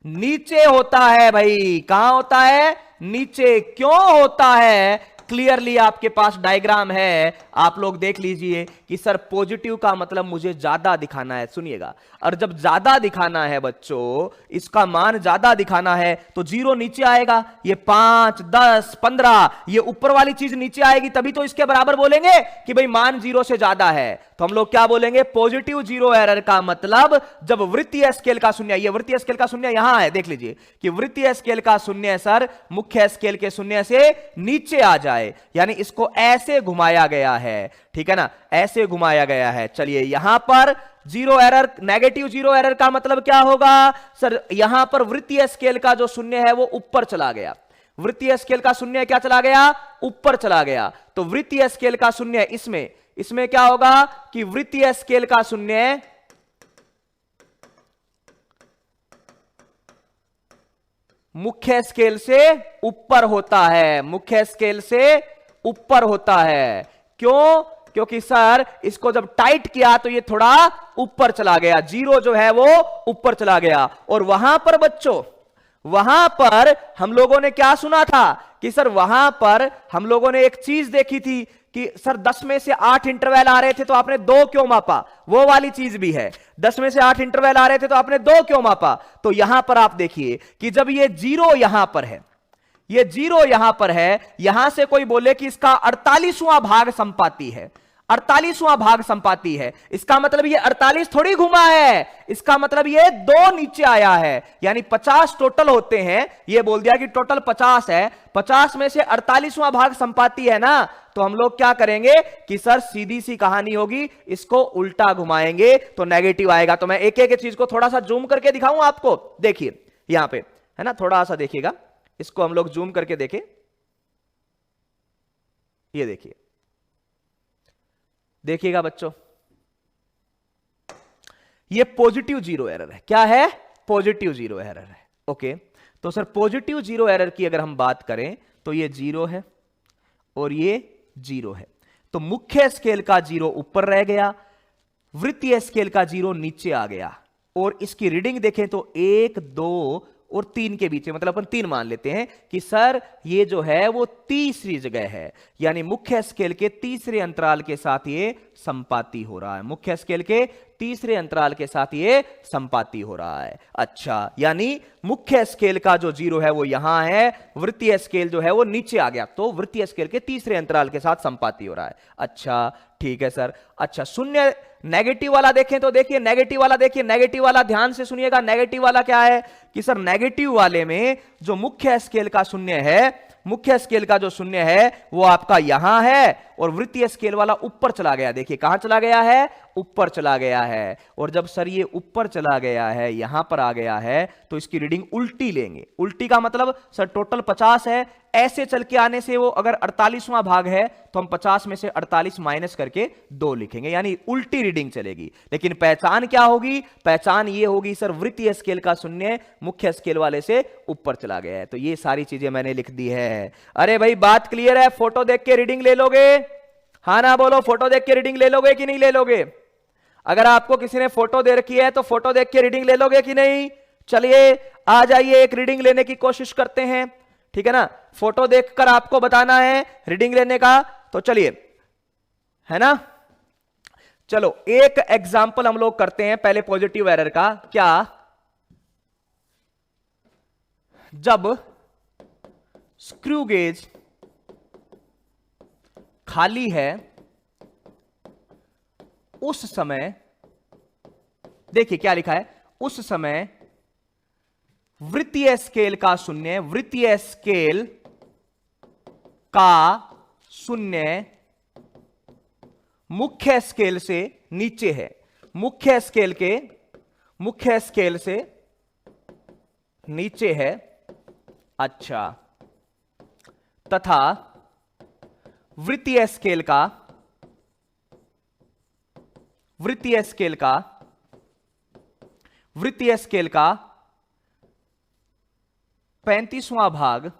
S1: नीचे होता है भाई। कहां होता है? नीचे। क्यों होता है? क्लियरली आपके पास डायग्राम है, आप लोग देख लीजिए कि सर पॉजिटिव का मतलब मुझे ज्यादा दिखाना है। सुनिएगा, और जब ज्यादा दिखाना है बच्चों, इसका मान ज्यादा दिखाना है तो जीरो नीचे आएगा। ये 5, 10, 15 ये ऊपर वाली चीज नीचे आएगी, तभी तो इसके बराबर बोलेंगे कि भाई मान जीरो से ज्यादा है। तो हम लोग क्या बोलेंगे? पॉजिटिव जीरो एरर का मतलब जब वृत्तीय स्केल का शून्य, ये वृत्तीय स्केल का शून्य यहां है, देख लीजिए कि वृत्तीय स्केल का शून्य सर मुख्य स्केल के शून्य से नीचे आ जाए, यानी इसको ऐसे घुमाया गया है, ठीक है ना, ऐसे घुमाया गया है। चलिए यहां पर zero error, negative zero error का मतलब क्या होगा? सर यहां पर वृत्तीय स्केल का जो शून्य है वो ऊपर चला गया, वृत्तीय स्केल का शून्य क्या चला गया? ऊपर चला गया। तो वृत्तीय स्केल का शून्य इसमें क्या होगा कि वृत्तीय स्केल का शून्य मुख्य स्केल से ऊपर होता है, मुख्य स्केल से ऊपर होता है। क्यों? क्योंकि सर इसको जब टाइट किया तो ये थोड़ा ऊपर चला गया, जीरो जो है वो ऊपर चला गया। और वहां पर बच्चों, वहां पर हम लोगों ने क्या सुना था कि सर वहां पर हम लोगों ने एक चीज देखी थी कि सर 10 में से 8 इंटरवल आ रहे थे तो आपने 2 क्यों मापा? वो वाली चीज भी है। 10 में से 8 इंटरवल आ रहे थे तो आपने 2 क्यों मापा? तो यहां पर आप देखिए कि जब ये जीरो यहां पर है, ये जीरो यहां पर है, यहां से कोई बोले कि इसका 48वां भाग संपाती है, 48वां भाग संपाती है, इसका मतलब ये 48 थोड़ी घुमा है, इसका मतलब ये 2 नीचे आया है, यानी 50 टोटल होते हैं। ये बोल दिया कि टोटल 50 है, 50 में से 48वां भाग संपाती है ना, तो हम लोग क्या करेंगे कि सर सीधी सी कहानी होगी, इसको उल्टा घुमाएंगे तो नेगेटिव आएगा। तो मैं एक एक चीज को थोड़ा सा जूम करके दिखाऊं आपको, देखिए यहां पे है ना, थोड़ा सा देखिएगा, इसको हम लोग जूम करके देखें। ये देखिए, देखिएगा बच्चों, ये पॉजिटिव जीरो एरर है। क्या है? पॉजिटिव जीरो एरर है। ओके, तो सर पॉजिटिव जीरो एरर की अगर हम बात करें तो ये जीरो है और ये जीरो है, तो मुख्य स्केल का जीरो ऊपर रह गया, वृत्तीय स्केल का जीरो नीचे आ गया। और इसकी रीडिंग देखें तो 1, 2 और 3 के बीच में, मतलब अपन 3 मान लेते हैं कि सर ये जो है वो तीसरी जगह है, यानी मुख्य स्केल के तीसरे अंतराल के साथ ये संपाती हो रहा है, मुख्य स्केल के तीसरे अंतराल के साथ ये संपाती हो रहा है। अच्छा, यानी मुख्य स्केल का जो 0 है वो यहां है, वृत्तीय स्केल जो है वो नीचे आ गया, तो वृत्तीय स्केल के तीसरे अंतराल के साथ संपाती हो रहा है। अच्छा ठीक है सर। अच्छा, शून्य नेगेटिव वाला देखें तो देखिए, नेगेटिव वाला देखिए, नेगेटिव वाला ध्यान से सुनिएगा। नेगेटिव वाला क्या है कि सर नेगेटिव वाले में जो मुख्य स्केल का शून्य है, मुख्य स्केल का जो शून्य है वो आपका यहां है, और वृत्तीय स्केल वाला ऊपर चला गया। देखिए कहां चला गया है, ऊपर चला गया है। और जब सर ये ऊपर चला गया है, यहां पर आ गया है, तो इसकी रीडिंग उल्टी लेंगे। उल्टी का मतलब सर टोटल 50 है, ऐसे चल के आने से वो अगर 48वां भाग है तो हम 50 में से 48 माइनस करके 2 लिखेंगे, यानी उल्टी रीडिंग चलेगी। लेकिन पहचान क्या होगी, पहचान ये होगी सर वृत्तीय स्केल का शून्य मुख्य स्केल वाले से ऊपर चला गया है। तो ये सारी चीजें मैंने लिख दी है। अरे भाई बात क्लियर है? फोटो देख के रीडिंग ले लोगे? हाँ ना बोलो, फोटो देख के रीडिंग ले लोगे कि नहीं ले लोगे? अगर आपको किसी ने फोटो दे रखी है तो फोटो देख के रीडिंग ले लोगे कि नहीं? चलिए आ जाइए, एक रीडिंग लेने की कोशिश करते हैं, ठीक है ना। फोटो देखकर आपको बताना है रीडिंग लेने का, तो चलिए, है ना। चलो एक एग्जाम्पल हम लोग करते हैं पहले पॉजिटिव एरर का। क्या, जब स्क्रू गेज खाली है उस समय, देखिए क्या लिखा है, उस समय वृत्तीय स्केल का शून्य, वृत्तीय स्केल का शून्य मुख्य स्केल से नीचे है, मुख्य स्केल से नीचे है। अच्छा, तथा वृत्तीय स्केल का 35वां भाग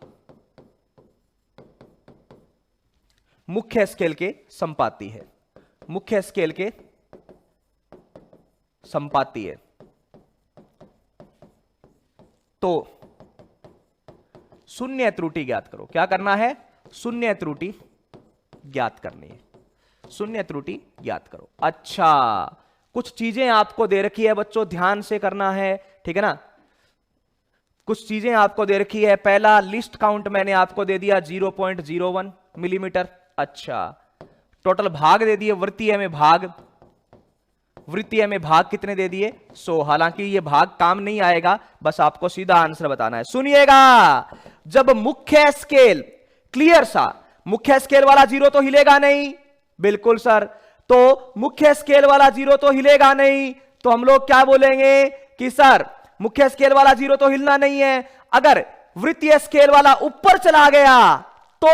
S1: मुख्य स्केल के संपाती है, मुख्य स्केल के संपाती है। तो शून्य त्रुटि ज्ञात करो। क्या करना है? शून्य त्रुटि ज्ञात करनी है, शून्य त्रुटि ज्ञात करो। अच्छा, कुछ चीजें आपको दे रखी है बच्चों, ध्यान से करना है, ठीक है ना। कुछ चीजें आपको दे रखी है। पहला लिस्ट काउंट मैंने आपको दे दिया 0.01 मिलीमीटर। अच्छा, टोटल भाग दे दिए, वृत्तीय में भाग, वृत्तीय में भाग कितने दे दिए? 100। हालांकि ये भाग काम नहीं आएगा, बस आपको सीधा आंसर बताना है। सुनिएगा, जब मुख्य स्केल, क्लियर सा, मुख्य स्केल वाला 0 तो हिलेगा नहीं, बिल्कुल सर। तो मुख्य स्केल वाला 0 तो हिलेगा नहीं, तो हम लोग क्या बोलेंगे कि सर मुख्य स्केल वाला 0 तो हिलना नहीं है। अगर वृत्तीय स्केल वाला ऊपर चला गया तो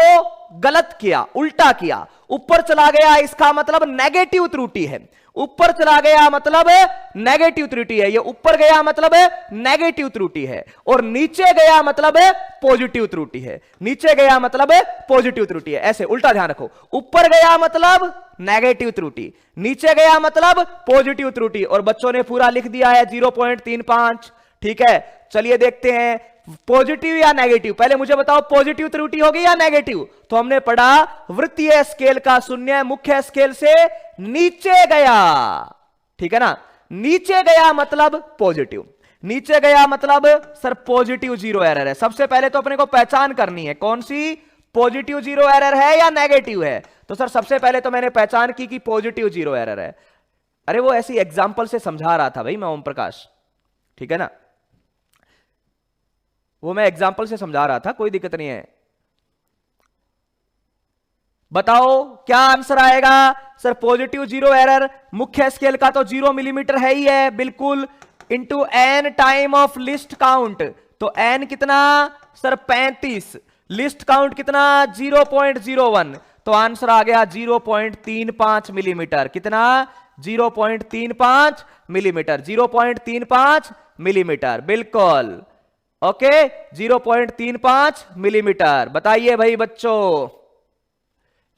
S1: गलत किया, उल्टा किया। ऊपर चला गया इसका मतलब नेगेटिव त्रुटि है, ऊपर चला गया मतलब नेगेटिव त्रुटि है, ये ऊपर गया मतलब नेगेटिव त्रुटि है, और नीचे गया मतलब पॉजिटिव त्रुटि है, नीचे गया मतलब पॉजिटिव त्रुटि है। ऐसे उल्टा ध्यान रखो, ऊपर गया मतलब नेगेटिव त्रुटि, नीचे गया मतलब पॉजिटिव त्रुटि, और बच्चों ने पूरा लिख दिया है 0.35। ठीक है, चलिए देखते हैं पॉजिटिव या नेगेटिव। पहले मुझे बताओ पॉजिटिव त्रुटि होगी या नेगेटिव? तो हमने पढ़ा वृत्तीय स्केल का शून्य मुख्य स्केल से नीचे गया, ठीक है ना। नीचे गया मतलब पॉजिटिव, नीचे गया मतलब सर पॉजिटिव 0 एरर है। सबसे पहले तो अपने को पहचान करनी है कौन सी, पॉजिटिव 0 एरर है या नेगेटिव है। तो सर सबसे पहले तो मैंने पहचान की कि पॉजिटिव 0 एरर है। अरे वो ऐसी एग्जाम्पल से समझा रहा था भाई मैं, ओम प्रकाश, ठीक है ना, वो मैं एग्जाम्पल से समझा रहा था, कोई दिक्कत नहीं है। बताओ क्या आंसर आएगा? सर पॉजिटिव 0 एरर, मुख्य स्केल का तो 0 मिलीमीटर है ही है, बिल्कुल, into n time of least count. तो एन कितना सर 35, लिस्ट काउंट कितना 0.01, तो आंसर आ गया 0.35 मिलीमीटर। कितना? 0.35 मिलीमीटर, 0.35 मिलीमीटर, बिल्कुल ओके, 0.35 मिलीमीटर। बताइए भाई बच्चों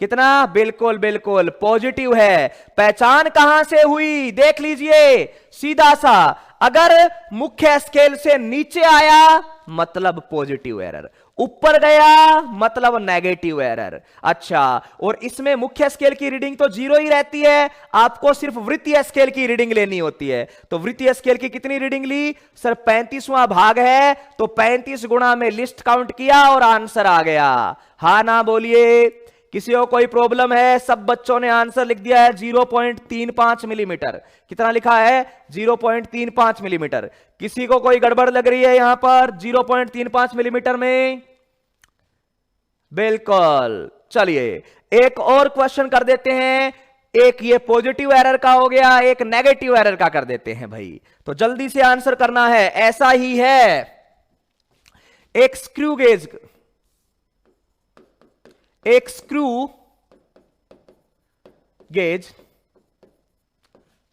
S1: कितना? बिल्कुल बिल्कुल पॉजिटिव है। पहचान कहां से हुई देख लीजिए, सीधा सा, अगर मुख्य स्केल से नीचे आया मतलब पॉजिटिव एरर, ऊपर गया मतलब नेगेटिव एरर। अच्छा, और इसमें मुख्य स्केल की रीडिंग तो 0 ही रहती है, आपको सिर्फ वृत्तीय स्केल की रीडिंग लेनी होती है। तो वृत्तीय स्केल की कितनी रीडिंग ली सर? 35वां भाग है, तो 35 गुणा में लिस्ट काउंट किया और आंसर आ गया। हा ना बोलिए। किसी को कोई प्रॉब्लम है? सब बच्चों ने आंसर लिख दिया है 0.35 मिलीमीटर। कितना लिखा है? 0.35 मिलीमीटर। किसी को कोई गड़बड़ लग रही है यहां पर 0.35 मिलीमीटर में? बिल्कुल। चलिए एक और क्वेश्चन कर देते हैं। एक ये पॉजिटिव एरर का हो गया, एक नेगेटिव एरर का कर देते हैं भाई। तो जल्दी से आंसर करना है। ऐसा ही है, एक स्क्रू गेज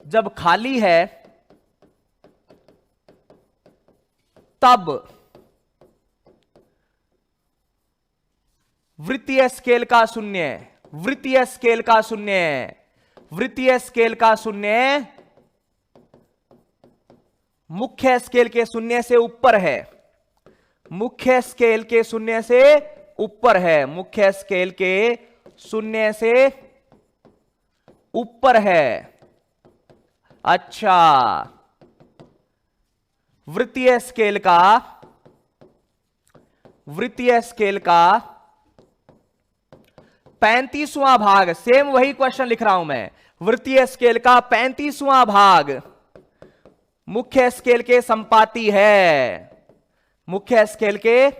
S1: जब खाली है तब वृत्तीय स्केल का शून्य मुख्य स्केल के शून्य से ऊपर है। मुख्य स्केल के शून्य से ऊपर है। अच्छा, वृत्तीय स्केल का 35वां भाग, सेम वही क्वेश्चन लिख रहा हूं मैं। वृत्तीय स्केल का 35वां भाग मुख्य स्केल के संपाती है। मुख्य स्केल के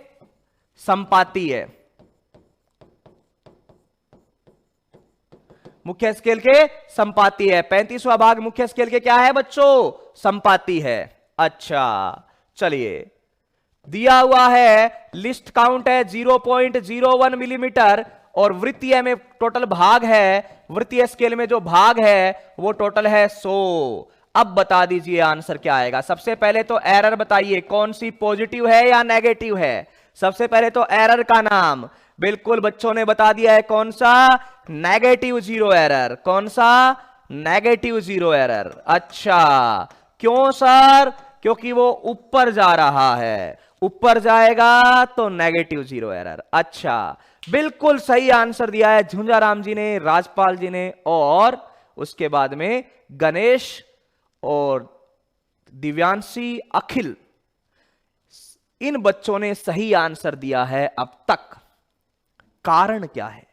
S1: संपाती है। मुख्य स्केल के संपाती है। 35वां भाग मुख्य स्केल के क्या है बच्चों? संपाती है। अच्छा, चलिए दिया हुआ है लिस्ट काउंट है 0.01 मिलीमीटर और वृत्तीय में टोटल भाग है, वृत्तीय स्केल में जो भाग है वो टोटल है 100। अब बता दीजिए आंसर क्या आएगा। सबसे पहले तो एरर बताइए, कौन सी पॉजिटिव है या नेगेटिव है? सबसे पहले तो एरर का नाम बिल्कुल बच्चों ने बता दिया है, कौन सा? Negative zero error. कौन सा? Negative zero error. अच्छा, क्यों सर? क्योंकि वो ऊपर जा रहा है, ऊपर जाएगा तो नेगेटिव जीरो एरर। अच्छा, बिल्कुल सही आंसर दिया है झुंझाराम जी ने, राजपाल जी ने और उसके बाद में गणेश और दिव्यांशी, अखिल, इन बच्चों ने सही आंसर दिया है अब तक। कारण क्या है?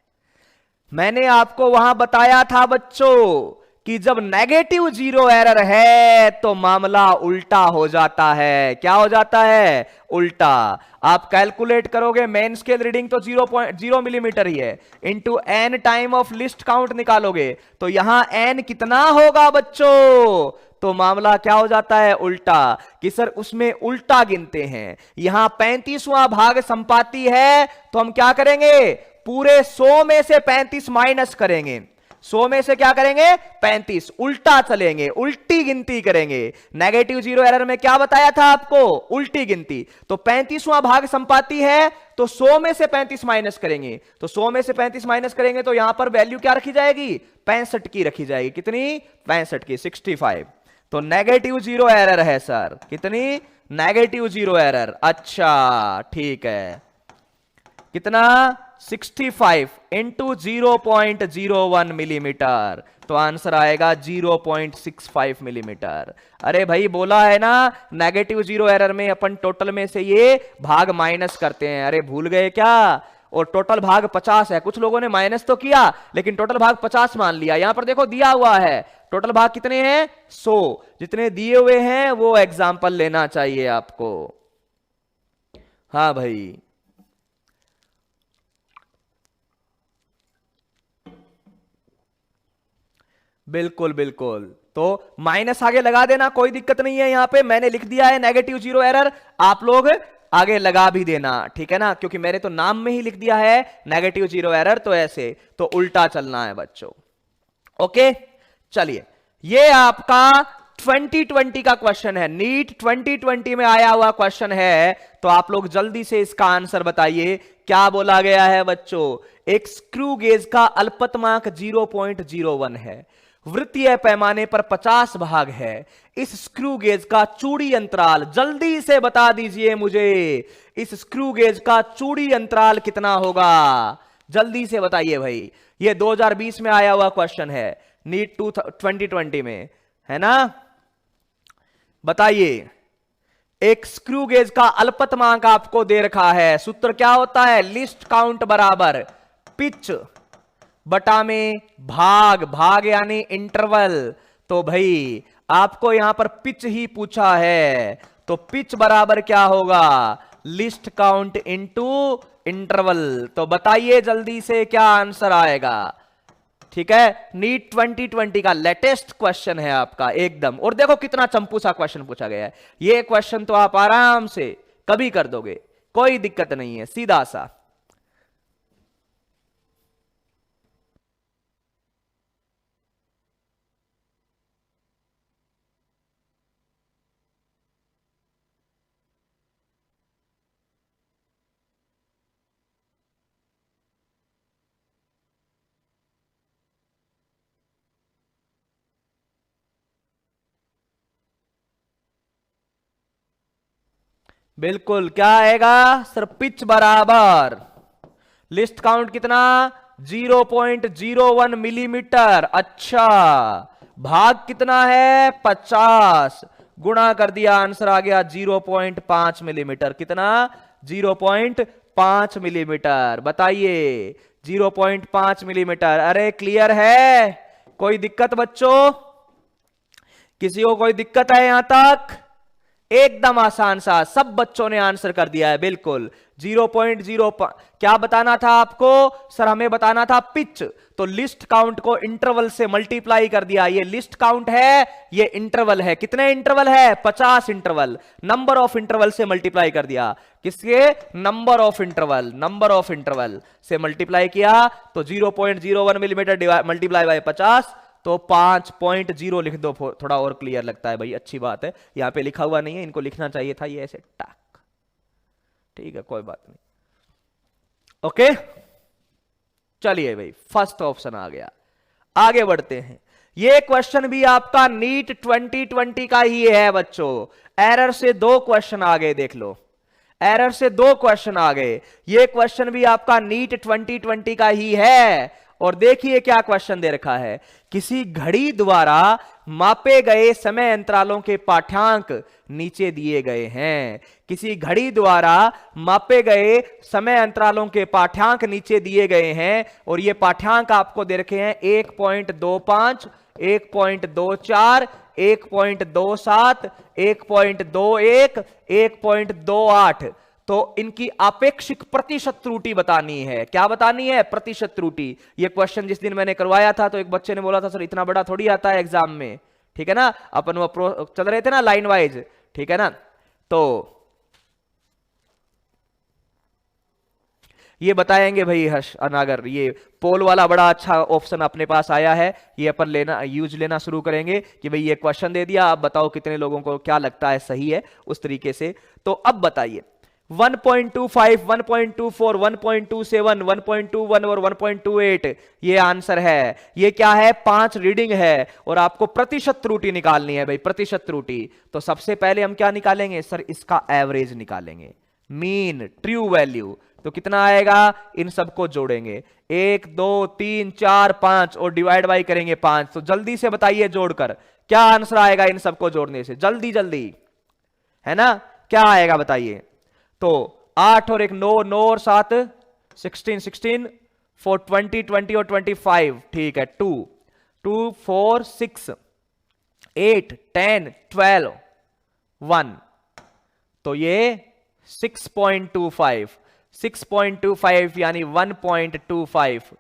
S1: मैंने आपको वहां बताया था बच्चों कि जब नेगेटिव जीरो एरर है तो मामला उल्टा हो जाता है। क्या हो जाता है? उल्टा। आप कैलकुलेट करोगे, मेन स्केल रीडिंग तो 0.0 मिलीमीटर ही है, into n time of least count निकालोगे तो यहां एन कितना होगा बच्चों? तो मामला क्या हो जाता है? उल्टा। कि सर उसमें उल्टा गिनते हैं। यहां 35वां भाग संपाती है तो हम क्या करेंगे? पूरे 100 में से 35 माइनस करेंगे। 100 में से क्या करेंगे? 35। उल्टा चलेंगे, उल्टी गिनती करेंगे। नेगेटिव जीरो एरर में क्या बताया था आपको? उल्टी गिनती। तो 35वां भाग संपाती है तो 100 में से 35 माइनस करेंगे। तो 100 में से 35 माइनस करेंगे तो यहां पर वैल्यू क्या रखी जाएगी? 65 की रखी जाएगी। कितनी? 65 की, 65। तो नेगेटिव जीरो एरर है सर। कितनी? Negative zero error. अच्छा ठीक है, कितना? 65 इंटू 0.01 मिलीमीटर, तो आंसर आएगा 0.65 मिलीमीटर। अरे भाई बोला है ना, नेगेटिव जीरो एरर में अपन टोटल में से ये भाग माइनस करते हैं। अरे भूल गए क्या? और टोटल भाग 50 है। कुछ लोगों ने माइनस तो किया लेकिन टोटल भाग 50 मान लिया। यहां पर देखो दिया हुआ है टोटल भाग कितने हैं? 100। जितने दिए हुए हैं वो एग्जाम्पल लेना चाहिए आपको। हाँ भाई, बिल्कुल बिल्कुल। तो माइनस आगे लगा देना, कोई दिक्कत नहीं है। यहां पे मैंने लिख दिया है नेगेटिव जीरो एरर, आप लोग आगे लगा भी देना, ठीक है ना? क्योंकि मैंने तो नाम में ही लिख दिया है नेगेटिव जीरो एरर, तो ऐसे तो उल्टा चलना है बच्चों। ओके, चलिए ये आपका 2020 का क्वेश्चन है, नीट 2020 में आया हुआ क्वेश्चन है। तो आप लोग जल्दी से इसका आंसर बताइए। क्या बोला गया है बच्चों? एक स्क्रू गेज का अल्पतमांक 0.01 है, वृत्तीय पैमाने पर 50 भाग है। इस स्क्रू गेज का चूड़ी अंतराल जल्दी से बता दीजिए मुझे, इस स्क्रू गेज का चूड़ी अंतराल कितना होगा? जल्दी से बताइए भाई। ये 2020 में आया हुआ क्वेश्चन है, नीट 2020 में, है ना? बताइए। एक स्क्रू गेज का अल्पतमांक आपको दे रखा है, सूत्र क्या होता है? लिस्ट काउंट बराबर पिच बटा में भाग, भाग यानी इंटरवल। तो भाई आपको यहां पर पिच ही पूछा है, तो पिच बराबर क्या होगा? List count into interval. तो बताइए जल्दी से क्या आंसर आएगा? ठीक है, नीट 2020 का लेटेस्ट क्वेश्चन है आपका एकदम। और देखो कितना चंपू सा क्वेश्चन पूछा गया है। ये क्वेश्चन तो आप आराम से कभी कर दोगे, कोई दिक्कत नहीं है, सीधा सा। बिल्कुल, क्या आएगा सर? पिच बराबर लिस्ट काउंट कितना? 0.01 मिलीमीटर। अच्छा, भाग कितना है? 50, गुणा कर दिया, आंसर आ गया 0.5 मिलीमीटर। कितना? 0.5 मिलीमीटर। बताइए 0.5 मिलीमीटर। अरे क्लियर है? कोई दिक्कत बच्चों? किसी को कोई दिक्कत है यहां तक? एकदम आसान सा, सब बच्चों ने आंसर कर दिया है। बिल्कुल 0.05। क्या बताना था आपको सर? हमें बताना था पिच, तो लिस्ट काउंट को इंटरवल से मल्टीप्लाई कर दिया। ये लिस्ट काउंट है, ये इंटरवल है। कितने इंटरवल है? 50 इंटरवल। नंबर ऑफ इंटरवल से मल्टीप्लाई कर दिया। किसके? Number of interval, number of interval से मल्टीप्लाई किया, तो 0.01 मिलीमीटर मल्टीप्लाई बाय 50, तो 5.0 लिख दो। थोड़ा और क्लियर लगता है भाई, अच्छी बात है। यहां पे लिखा हुआ नहीं है, इनको लिखना चाहिए था ये ऐसे टाक। ठीक है, कोई बात नहीं। ओके, चलिए भाई, फर्स्ट ऑप्शन आ गया। आगे बढ़ते हैं। ये क्वेश्चन भी आपका नीट 2020 का ही है बच्चों। एरर से 2 क्वेश्चन आ गए, देख लो, एरर से 2 क्वेश्चन आ गए। ये क्वेश्चन भी आपका नीट 2020 का ही है। और देखिए क्या क्वेश्चन दे रखा है। किसी घड़ी द्वारा मापे गए समय अंतरालों के पाठ्यांक नीचे दिए गए हैं। किसी घड़ी द्वारा मापे गए समय अंतरालों के पाठ्यांक नीचे दिए गए हैं, और ये पाठ्यांक आपको दे रखे हैं 1.25, 1.24, 1.27, 1.21, 1.28। तो इनकी आपेक्षिक प्रतिशत त्रुटि बतानी है। क्या बतानी है? प्रतिशत त्रुटि। ये क्वेश्चन जिस दिन मैंने करवाया था, तो एक बच्चे ने बोला था सर इतना बड़ा थोड़ी आता है एग्जाम में, ठीक है ना? अपन वो चल रहे थे ना लाइन वाइज, ठीक है ना? तो ये बताएंगे भाई हर्ष अनागर। ये पोल वाला बड़ा अच्छा ऑप्शन अपने पास आया है, ये अपन लेना शुरू करेंगे कि भाई ये क्वेश्चन दे दिया, आप बताओ कितने लोगों को क्या लगता है सही है, उस तरीके से। तो अब बताइए 1.25, 1.24, 1.27, 1.21 और 1.28 ये आंसर है। ये क्या है? 5 रीडिंग है, और आपको प्रतिशत त्रुटि निकालनी है भाई, प्रतिशत त्रुटि। तो सबसे पहले हम क्या निकालेंगे सर? इसका एवरेज निकालेंगे, मीन, ट्रू वैल्यू। तो कितना आएगा? इन सबको जोड़ेंगे, 1 2 3 4 5, और डिवाइड बाई करेंगे 5। तो जल्दी से बताइए जोड़कर क्या आंसर आएगा इन सबको जोड़ने से? जल्दी जल्दी, है ना? क्या आएगा बताइए? तो 8 और 1 9, 9 और 7 16, 16 4 20, 20 और 25, ठीक है। 2 2 4 6 8 10 12 1, तो ये 6.25, 6.25 यानी 1.25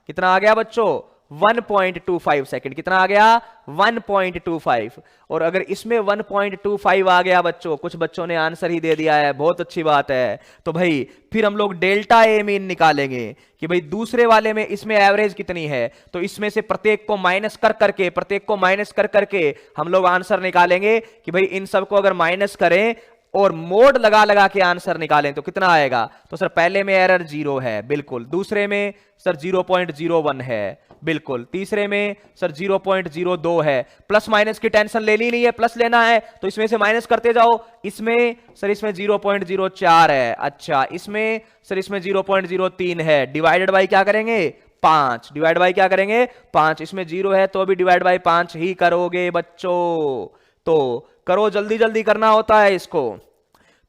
S1: कितना आ गया बच्चों? 1.25 सेकंड। कितना आ गया? 1.25। और अगर इसमें 1.25 आ गया बच्चों, कुछ बच्चों ने आंसर ही दे दिया है, बहुत अच्छी बात है। तो भाई फिर हम लोग डेल्टा ए मीन निकालेंगे कि भाई दूसरे वाले में इसमें एवरेज कितनी है, तो इसमें से प्रत्येक को माइनस कर करके, प्रत्येक को माइनस कर करके हम लोग आंसर निकालेंगे कि भाई इन सबको अगर माइनस करें और मोड लगा लगा के आंसर निकालें तो कितना आएगा? तो सर पहले में एरर 0 है, बिल्कुल। दूसरे में सर 0.01 है, बिल्कुल। तीसरे में सर 0.02 है। प्लस माइनस की टेंशन लेनी नहीं है, प्लस लेना है तो इसमें से माइनस करते जाओ। इसमें सर इसमें 0.04 है, अच्छा। इसमें सर इसमें 0.03 है। डिवाइडेड बाई क्या करेंगे? 5। डिवाइड बाई क्या करेंगे? 5। इसमें 0 है तो भी डिवाइड बाई 5 ही करोगे बच्चों। तो करो, जल्दी जल्दी करना होता है इसको।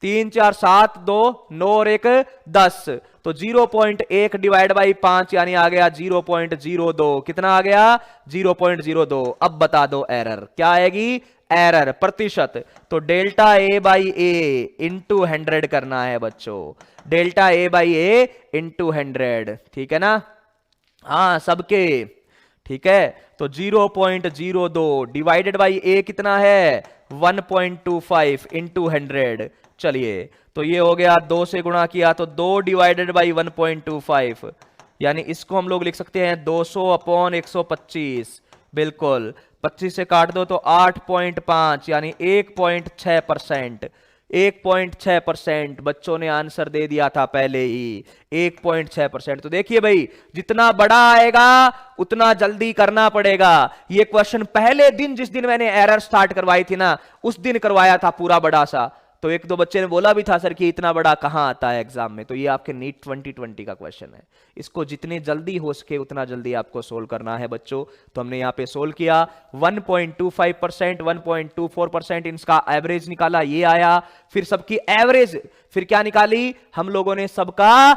S1: 3 4 7 2 9 और 1 10, तो 0.1 डिवाइड बाई 5 यानी आ गया 0.02। कितना आ गया? 0.02। अब बता दो एरर क्या आएगी? एरर प्रतिशत। तो delta A by A into 100 करना है बच्चों। Delta A by A into 100, ठीक है ना? हाँ सबके, ठीक है। तो 0.02 डिवाइडेड बाई ए कितना है? 1.25 इंटू 100। चलिए, तो ये हो गया 2 से गुणा किया तो 2 डिवाइडेड बाई 1.25, यानी इसको हम लोग लिख सकते हैं 200 अपॉन 125, बिल्कुल। 25 से काट दो तो 8.5 यानी 1.6%। 1.6% बच्चों ने आंसर दे दिया था पहले ही, 1.6%। तो देखिए भाई, जितना बड़ा आएगा उतना जल्दी करना पड़ेगा। ये क्वेश्चन पहले दिन, जिस दिन मैंने एरर स्टार्ट करवाई थी ना, उस दिन करवाया था पूरा बड़ा सा। तो एक दो बच्चे ने बोला भी था सर कि इतना बड़ा कहां आता है एग्जाम में। तो ये आपके नीट 2020 का क्वेश्चन है। इसको जितने जल्दी हो सके उतना जल्दी आपको सोल्व करना है बच्चों। तो हमने यहाँ पे सोल्व किया। 1.25%, 1.24% इसका एवरेज निकाला, ये आया। फिर सबकी एवरेज, फिर क्या निकाली हम लोगों ने? सबका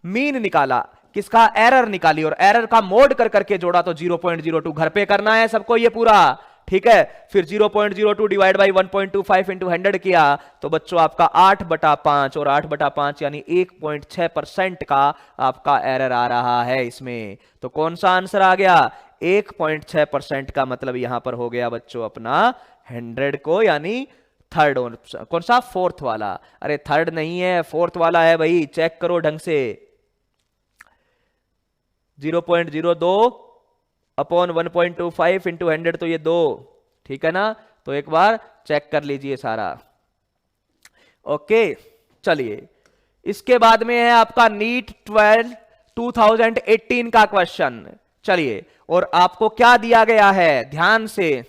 S1: मीन निकाला। किसका? एरर निकाली। और एरर का मोड कर करके जोड़ा तो 0.02 घर पे करना है सबको ये पूरा, ठीक है। फिर 0.02 डिवाइड बाई 1.25 इंटू 100 किया तो बच्चों आपका 8/5, और 8/5 यानी 1.6% का आपका एरर आ रहा है इसमें। तो कौन सा आंसर आ गया? 1.6% का मतलब यहां पर हो गया बच्चों अपना 100 को, यानी थर्ड। कौन सा? फोर्थ वाला। अरे थर्ड नहीं है, फोर्थ वाला है भाई, चेक करो ढंग से। 0.02 अपॉन 1.25 इंटू 100 तो ये 2, ठीक है ना? तो एक बार चेक कर लीजिए सारा। ओके, चलिए इसके बाद में है आपका नीट 2018 का क्वेश्चन। चलिए, और आपको क्या दिया गया है ध्यान से।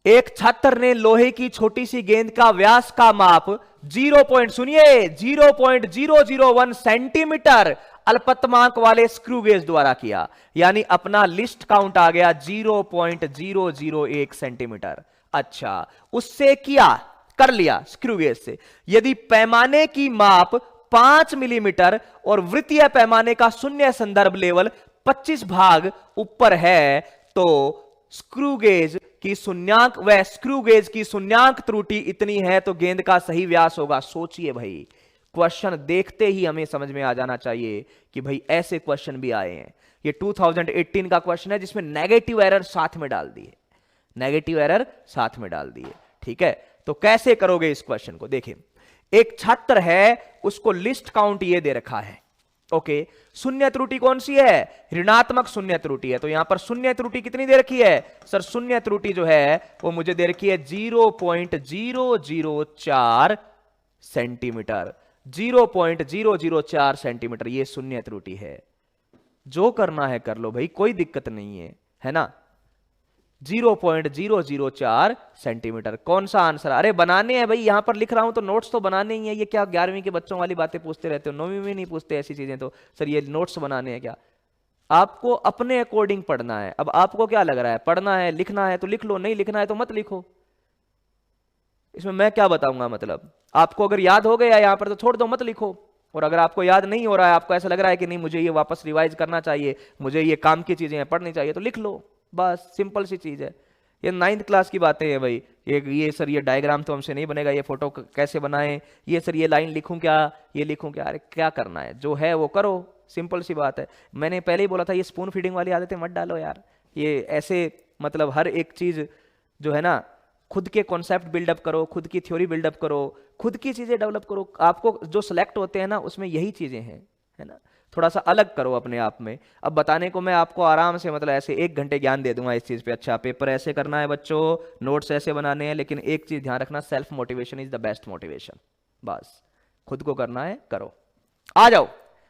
S1: एक छात्र ने लोहे की छोटी सी गेंद का व्यास का माप 0.001 सेंटीमीटर अल्पतमांक वाले स्क्रू गेज द्वारा किया, यानी अपना लिस्ट काउंट आ गया 0.001 सेंटीमीटर। अच्छा, उससे किया, कर लिया स्क्रू गेज से। यदि पैमाने की माप 5 मिलीमीटर और वृत्तीय पैमाने का शून्य संदर्भ लेवल 25 भाग ऊपर है तो स्क्रू गेज की शून्यांक व स्क्रू गेज की शून्यांक त्रुटि इतनी है तो गेंद का सही व्यास होगा। सोचिए भाई, क्वेश्चन देखते ही हमें समझ में आ जाना चाहिए कि भाई ऐसे क्वेश्चन भी आए हैं। ये 2018 का क्वेश्चन है जिसमें नेगेटिव एरर साथ में डाल दिए, नेगेटिव एरर साथ में डाल दिए, ठीक है। तो कैसे करोगे इस क्वेश्चन को? देखिए, एक छात्र है, उसको लिस्ट काउंट ये दे रखा है, ओके। शून्य त्रुटि कौन सी है? ऋणात्मक शून्य त्रुटि है। तो यहां पर शून्य त्रुटि कितनी दे रखी है? सर शून्य त्रुटि जो है वो मुझे दे रखी है 0.004 सेंटीमीटर। 0.004 सेंटीमीटर ये शून्य त्रुटि है। जो करना है कर लो भाई, कोई दिक्कत नहीं है ना। 0.004 सेंटीमीटर। कौन सा आंसर? अरे बनाने हैं भाई, यहां पर लिख रहा हूं तो नोट्स तो बनाने ही है। ये क्या 11वीं के बच्चों वाली बातें पूछते रहते हो? 9वीं में नहीं पूछते ऐसी चीजें। तो सर ये नोट्स बनाने हैं क्या? आपको अपने अकॉर्डिंग पढ़ना है। अब आपको क्या लग रहा है? पढ़ना है, लिखना है तो लिख लो, नहीं लिखना है तो मत लिखो। इसमें मैं क्या बताऊंगा? मतलब आपको अगर याद हो गया यहां पर तो छोड़ दो, मत लिखो। और अगर आपको याद नहीं हो रहा है, आपको ऐसा लग रहा है कि नहीं मुझे ये वापस रिवाइज करना चाहिए, मुझे ये काम की चीजें पढ़नी चाहिए, तो लिख लो, बस सिंपल सी चीज है। ये 9th क्लास की बातें हैं भाई। ये सर ये डायग्राम तो हमसे नहीं बनेगा, ये फोटो कैसे बनाएं, ये सर ये लाइन लिखूं क्या, ये लिखूं क्या? अरे क्या करना है, जो है वो करो, सिंपल सी बात है। मैंने पहले ही बोला था ये स्पून फीडिंग वाली आदतें मत डालो यार। ये ऐसे मतलब हर एक चीज जो है ना, खुद के कॉन्सेप्ट बिल्डअप करो, खुद की थ्योरी बिल्डअप करो, खुद की चीजें डेवलप करो। आपको जो सिलेक्ट होते हैं ना उसमें यही चीजें हैं, है ना। थोड़ा सा अलग करो अपने आप में। अब बताने को मैं आपको आराम से मतलब ऐसे 1 घंटे ज्ञान दे दूंगा इस चीज पे, अच्छा पेपर ऐसे करना है बच्चों, नोट्स ऐसे बनाने हैं, लेकिन एक चीज ध्यान रखना, self motivation is the best motivation. बस खुद को करना है, करो, आ जाओ।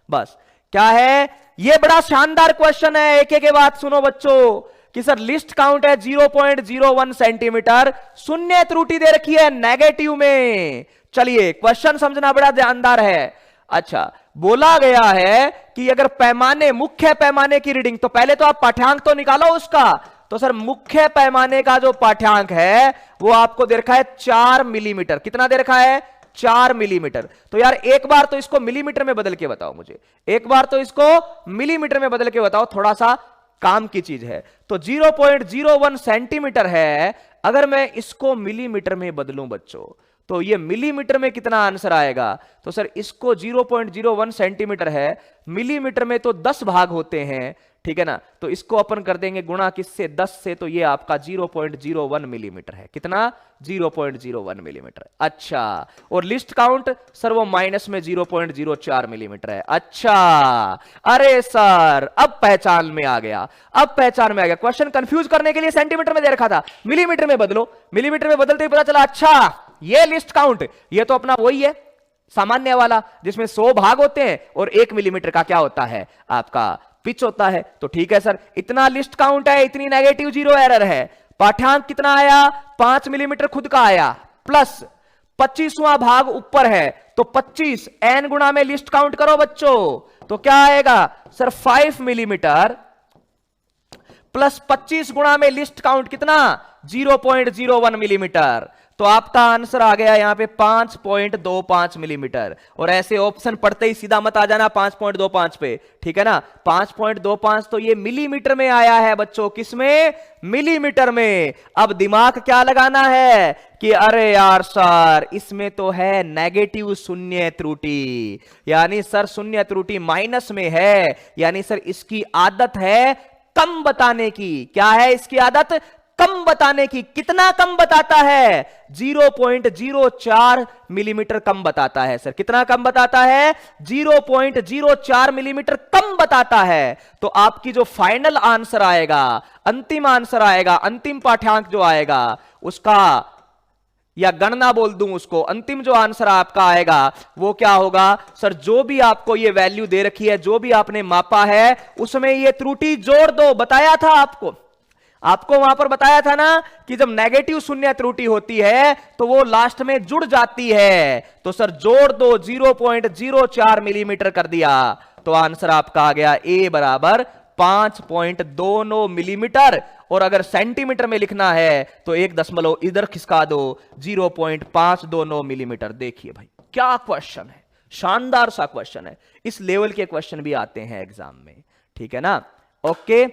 S1: बस क्या है, ये बड़ा शानदार क्वेश्चन है, एक एक बात सुनो बच्चों कि सर लिस्ट काउंट है 0.01 सेंटीमीटर, शून्य त्रुटि दे रखी है नेगेटिव में। चलिए क्वेश्चन समझना बड़ा ध्यानदार है। अच्छा, बोला गया है कि अगर पैमाने, मुख्य पैमाने की रीडिंग, तो पहले तो आप पाठ्यांक तो निकालो उसका। तो सर मुख्य पैमाने का जो पाठ्यांक है वो आपको दे रखा है 4 मिलीमीटर। कितना दे रखा है? 4 मिलीमीटर। तो यार एक बार तो इसको मिलीमीटर में बदल के बताओ मुझे, एक बार तो इसको मिलीमीटर में बदल के बताओ, थोड़ा सा काम की चीज है। तो 0.01 सेंटीमीटर है, अगर मैं इसको मिलीमीटर में बदलूं बच्चों, तो ये मिलीमीटर में कितना आंसर आएगा? तो सर इसको 0.01 सेंटीमीटर है, मिलीमीटर में तो 10 भाग होते हैं, ठीक है ना, तो इसको अपन कर देंगे गुणा किससे? 10 से, तो ये आपका 0.01 मिलीमीटर है। कितना? 0.01 मिलीमीटर। अच्छा, और लिस्ट काउंट सर वो माइनस में 0.04 मिलीमीटर है। अच्छा, अरे सर अब पहचान में आ गया, अब पहचान में आ गया। क्वेश्चन कंफ्यूज करने के लिए सेंटीमीटर में दे रखा था, मिलीमीटर में बदलो, मिलीमीटर में बदलते ही पता चला अच्छा ये लिस्ट काउंट, ये तो अपना वही है सामान्य वाला जिसमें 100 भाग होते हैं और 1 मिलीमीटर का क्या होता है? आपका पिच होता है। तो ठीक है सर, इतना लिस्ट काउंट है, इतनी नेगेटिव जीरो एरर है। पाठ्यांक कितना आया? 5 मिलीमीटर खुद का आया, प्लस 25वां भाग ऊपर है, तो 25 n गुणा में लिस्ट काउंट करो बच्चों, तो क्या आएगा सर? 5 मिलीमीटर प्लस 25 गुणा में लिस्ट काउंट कितना? 0.01 मिलीमीटर। तो आपका आंसर आ गया यहां पे 5.25 मिलीमीटर। और ऐसे ऑप्शन पढ़ते ही सीधा मत आ जाना 5.25 पे, ठीक है ना। 5.25 तो ये मिलीमीटर में आया है बच्चों, किसमें? मिलीमीटर में। अब दिमाग क्या लगाना है कि अरे यार सर इसमें तो है नेगेटिव शून्य त्रुटि, यानी सर शून्य त्रुटि माइनस में है, यानी सर इसकी आदत है कम बताने की। क्या है इसकी आदत? कम बताने की। कितना कम बताता है? 0.04 मिलीमीटर कम बताता है। सर कितना कम बताता है? 0.04 मिलीमीटर कम बताता है। तो आपकी जो फाइनल आंसर आएगा, अंतिम आंसर आएगा, अंतिम पाठ्यांक जो आएगा उसका, या गणना बोल दूं उसको, अंतिम जो आंसर आपका आएगा वो क्या होगा? सर जो भी आपको ये वैल्यू दे रखी है, जो भी आपने मापा है, उसमें ये त्रुटि जोड़ दो। बताया था आपको वहां पर बताया था ना कि जब नेगेटिव शून्य त्रुटि होती है तो वो लास्ट में जुड़ जाती है। तो सर जोड़ दो, 0.04 मिलीमीटर कर दिया, तो आंसर आपका आ गया ए बराबर 5.29 मिलीमीटर। और अगर सेंटीमीटर में लिखना है तो 1 दशमलव इधर खिसका दो, 0.529 मिलीमीटर। देखिए भाई क्या क्वेश्चन है, शानदार सा क्वेश्चन है। इस लेवल के क्वेश्चन भी आते हैं एग्जाम में, ठीक है ना। ओके,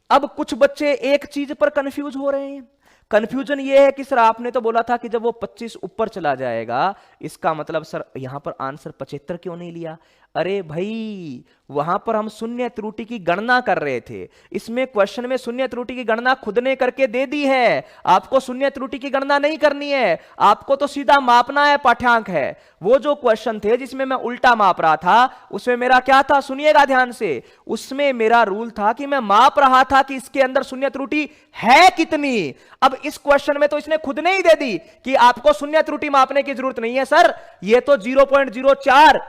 S1: अब कुछ बच्चे एक चीज पर कंफ्यूज हो रहे हैं। कंफ्यूजन ये है कि सर आपने तो बोला था कि जब वो 25 ऊपर चला जाएगा, इसका मतलब सर यहां पर आंसर 75 क्यों नहीं लिया? अरे भाई वहां पर हम शून्य त्रुटि की गणना कर रहे थे, इसमें क्वेश्चन में शून्य त्रुटि की गणना खुद ने करके दे दी है। आपको शून्य त्रुटि की गणना नहीं करनी है, आपको तो सीधा मापना है, पाठ्यांक है। वो जो क्वेश्चन थे जिसमें मैं उल्टा माप रहा था, उसमें मेरा क्या था? सुनिएगा ध्यान से, उसमें मेरा रूल था कि मैं माप रहा था कि इसके अंदर शून्य त्रुटि है कितनी। अब इस क्वेश्चन में तो इसने खुद ने ही दे दी कि आपको शून्य त्रुटि मापने की जरूरत नहीं है सर, ये तो 0.04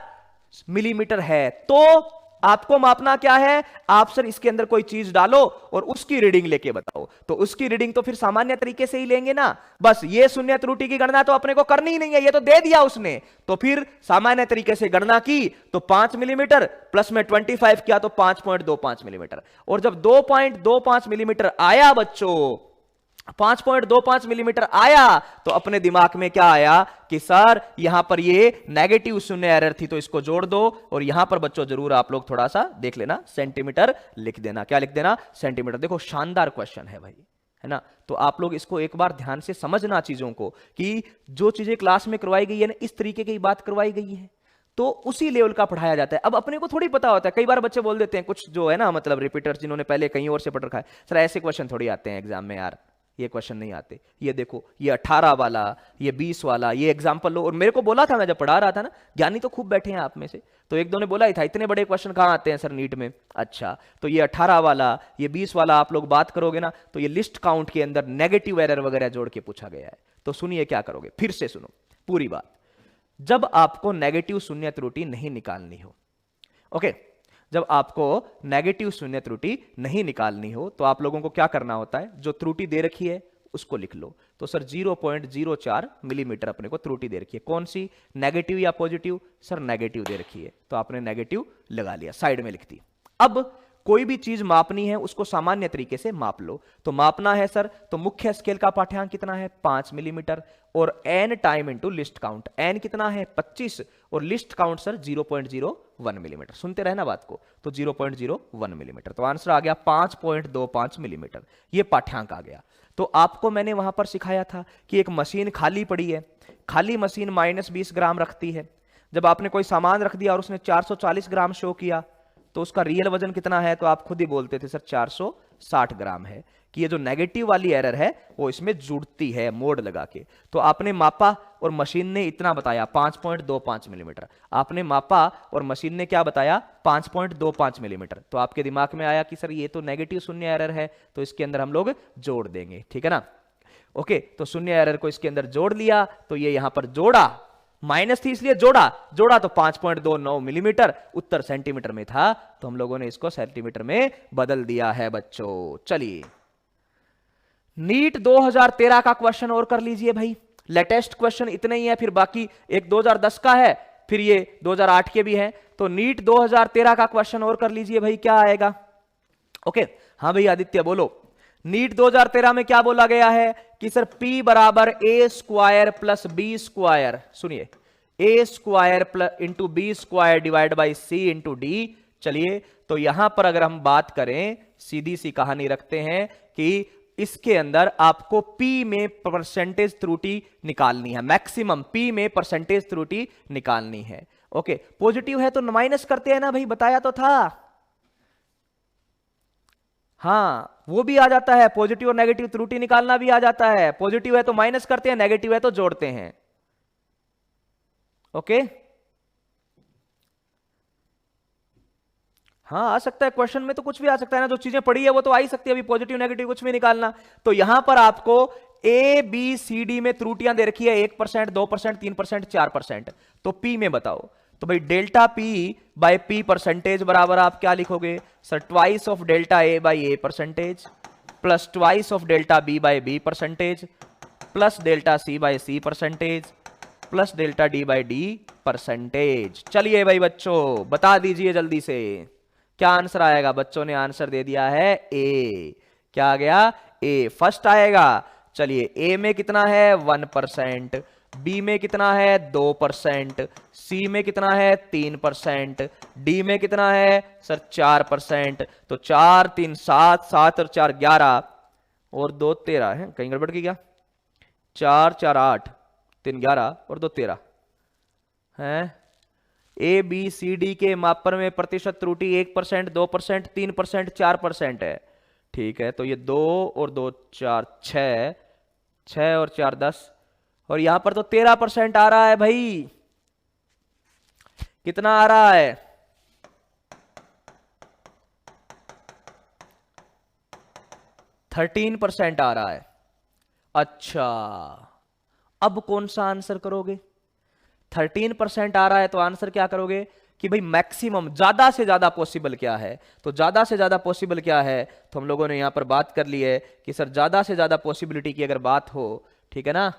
S1: मिलीमीटर है। तो आपको मापना क्या है? आप सर इसके अंदर कोई चीज डालो और उसकी रीडिंग लेके बताओ। तो उसकी रीडिंग तो फिर सामान्य तरीके से ही लेंगे ना। बस ये शून्य त्रुटि की गणना तो अपने को करनी ही नहीं है, ये तो दे दिया उसने। तो फिर सामान्य तरीके से गणना की तो 5 मिलीमीटर प्लस में 25 किया तो 5.25 मिलीमीटर। और जब 2.25 मिलीमीटर आया बच्चों, 5.25 मिलीमीटर आया, तो अपने दिमाग में क्या आया कि सर यहां पर ये नेगेटिव शून्य एरर थी, तो इसको जोड़ दो। और यहां पर बच्चों जरूर आप लोग थोड़ा सा देख लेना, सेंटीमीटर लिख देना। क्या लिख देना? सेंटीमीटर। देखो शानदार क्वेश्चन है भाई, है ना। तो आप लोग इसको एक बार ध्यान से समझना चीजों को, कि जो चीजें क्लास में करवाई गई है ना, इस तरीके की बात करवाई गई है तो उसी लेवल का पढ़ाया जाता है। अब अपने को थोड़ी पता होता है, कई बार बच्चे बोल देते हैं कुछ जो है ना, मतलब रिपीटर्स जिन्होंने पहले कहीं और से पढ़ रखा है, सर ऐसे क्वेश्चन थोड़ी आते हैं एग्जाम में यार, ये क्वेश्चन नहीं आते। ये देखो, ये 18 वाला, ये 20 वाला, ये एग्जांपल लो। और मेरे को बोला था, मैं जब पढ़ा रहा था ना, ज्ञानी तो खूब बैठे हैं आप में से, तो एक दो ने बोला ही था इतने बड़े क्वेश्चन कहाँ आते हैं सर नीट में। अच्छा, तो ये 18 वाला, ये 20 वाला आप लोग बात करोगे ना, तो ये लिस्ट काउंट के अंदर नेगेटिव एरर वगैरह जोड़ के पूछा गया है। तो सुनिए क्या करोगे, फिर से सुनो पूरी बात। जब आपको नेगेटिव शून्य त्रुटि नहीं निकालनी हो, ओके, जब आपको नेगेटिव शून्य त्रुटि नहीं निकालनी हो, तो आप लोगों को क्या करना होता है, जो त्रुटि दे रखी है उसको लिख लो। तो सर 0.04 मिलीमीटर अपने को त्रुटि दे रखी है, कौन सी, नेगेटिव या पॉजिटिव, सर नेगेटिव दे रखी है, तो आपने नेगेटिव लगा लिया, साइड में लिख दी। अब कोई भी चीज मापनी है उसको सामान्य तरीके से माप लो। तो मापना है सर, तो मुख्य स्केल का पाठ्यांक कितना है, 5 मिलीमीटर, और n time into least count, n कितना है 25, और लिस्ट काउंट सर 0.01 मिलीमीटर। सुनते रहना बात को, तो 0.01 मिलीमीटर, तो आंसर आ गया 5.25 मिलीमीटर, ये पाठ्यांक आ गया। तो आपको मैंने वहां पर सिखाया था कि एक मशीन खाली पड़ी है, खाली मशीन -20 ग्राम रखती है। जब आपने कोई सामान रख दिया और उसने 440 ग्राम शो किया, तो उसका रियल वजन कितना है, तो आप खुद ही बोलते थे सर 460 ग्राम है, कि ये जो नेगेटिव वाली एरर है वो इसमें जुड़ती है मोड लगा के। तो आपने मापा और मशीन ने इतना बताया 5.25 मिलीमीटर, आपने मापा और मशीन ने क्या बताया 5.25 मिलीमीटर, तो आपके दिमाग में आया कि सर ये तो नेगेटिव शून्य एरर है, तो इसके अंदर हम लोग जोड़ देंगे, ठीक है ना। ओके, तो शून्य एरर को इसके अंदर जोड़ लिया, तो ये यहां पर जोड़ा, माइनस थी इसलिए जोड़ा तो 5.29 मिलीमीटर, उत्तर सेंटीमीटर में था, तो हम लोगों ने इसको सेंटीमीटर में बदल दिया है बच्चों। चलिए, नीट 2013 का क्वेश्चन और कर लीजिए भाई, लेटेस्ट क्वेश्चन इतने ही है, फिर बाकी एक 2010 का है, फिर ये 2008 के भी हैं, तो नीट 2013 का क्वेश्चन और कर लीजिए भाई, क्या आएगा। ओके, हाँ भाई आदित्य बोलो, नीट 2013 में क्या बोला गया है कि सर P बराबर A square plus B square, सुनिए, A square plus into B square divide by C into D. चलिए, तो यहां पर अगर हम बात करें, सीधी सी कहानी रखते हैं कि इसके अंदर आपको P में परसेंटेज त्रुटि निकालनी है, मैक्सिमम P में परसेंटेज त्रुटि निकालनी है। ओके, पॉजिटिव है तो माइनस करते हैं ना भाई, बताया तो था, हाँ वो भी आ जाता है, पॉजिटिव और नेगेटिव त्रुटि निकालना भी आ जाता है, पॉजिटिव है तो माइनस करते हैं, नेगेटिव है तो जोड़ते हैं। ओके, हाँ आ सकता है, क्वेश्चन में तो कुछ भी आ सकता है ना, जो चीजें पड़ी है वो तो आ ही सकती है, अभी पॉजिटिव नेगेटिव कुछ भी निकालना। तो यहां पर आपको ए बी सी डी में त्रुटियां दे रखी है, 1%, 2%, 3%, 4%, तो पी में बताओ। तो भाई delta P by P percentage बराबर आप क्या लिखोगे sir, twice of delta A by A percentage plus twice of delta B by B percentage plus delta C by C percentage plus delta D by D percentage. चलिए भाई बच्चों बता दीजिए जल्दी से, क्या आंसर आएगा। बच्चों ने आंसर दे दिया है ए, क्या आ गया ए, फर्स्ट आएगा। चलिए, ए में कितना है 1%, बी में कितना है 2%, सी में कितना है 3%, डी में कितना है सर 4%। तो 4 3 7, 7 और 4 11 और 2 13 है, कहीं गड़बड़ की क्या, 4 4 8, 3 11 और 2 13 है। ए बी सी डी के मापर में प्रतिशत त्रुटि 1%, 2%, 3%, 4% है, ठीक है। तो ये 2 और 2 4 6, 6 और 4 10, और यहां पर तो 13% आ रहा है भाई, कितना आ रहा है 13% आ रहा है। अच्छा, अब कौन सा आंसर करोगे, 13% आ रहा है तो आंसर क्या करोगे कि भाई मैक्सिमम, ज्यादा से ज्यादा पॉसिबल क्या है। तो ज्यादा से ज्यादा पॉसिबल क्या है, तो हम लोगों ने यहां पर बात कर ली है कि सर ज्यादा से ज्यादा पॉसिबिलिटी की अगर बात हो, ठीक है ना,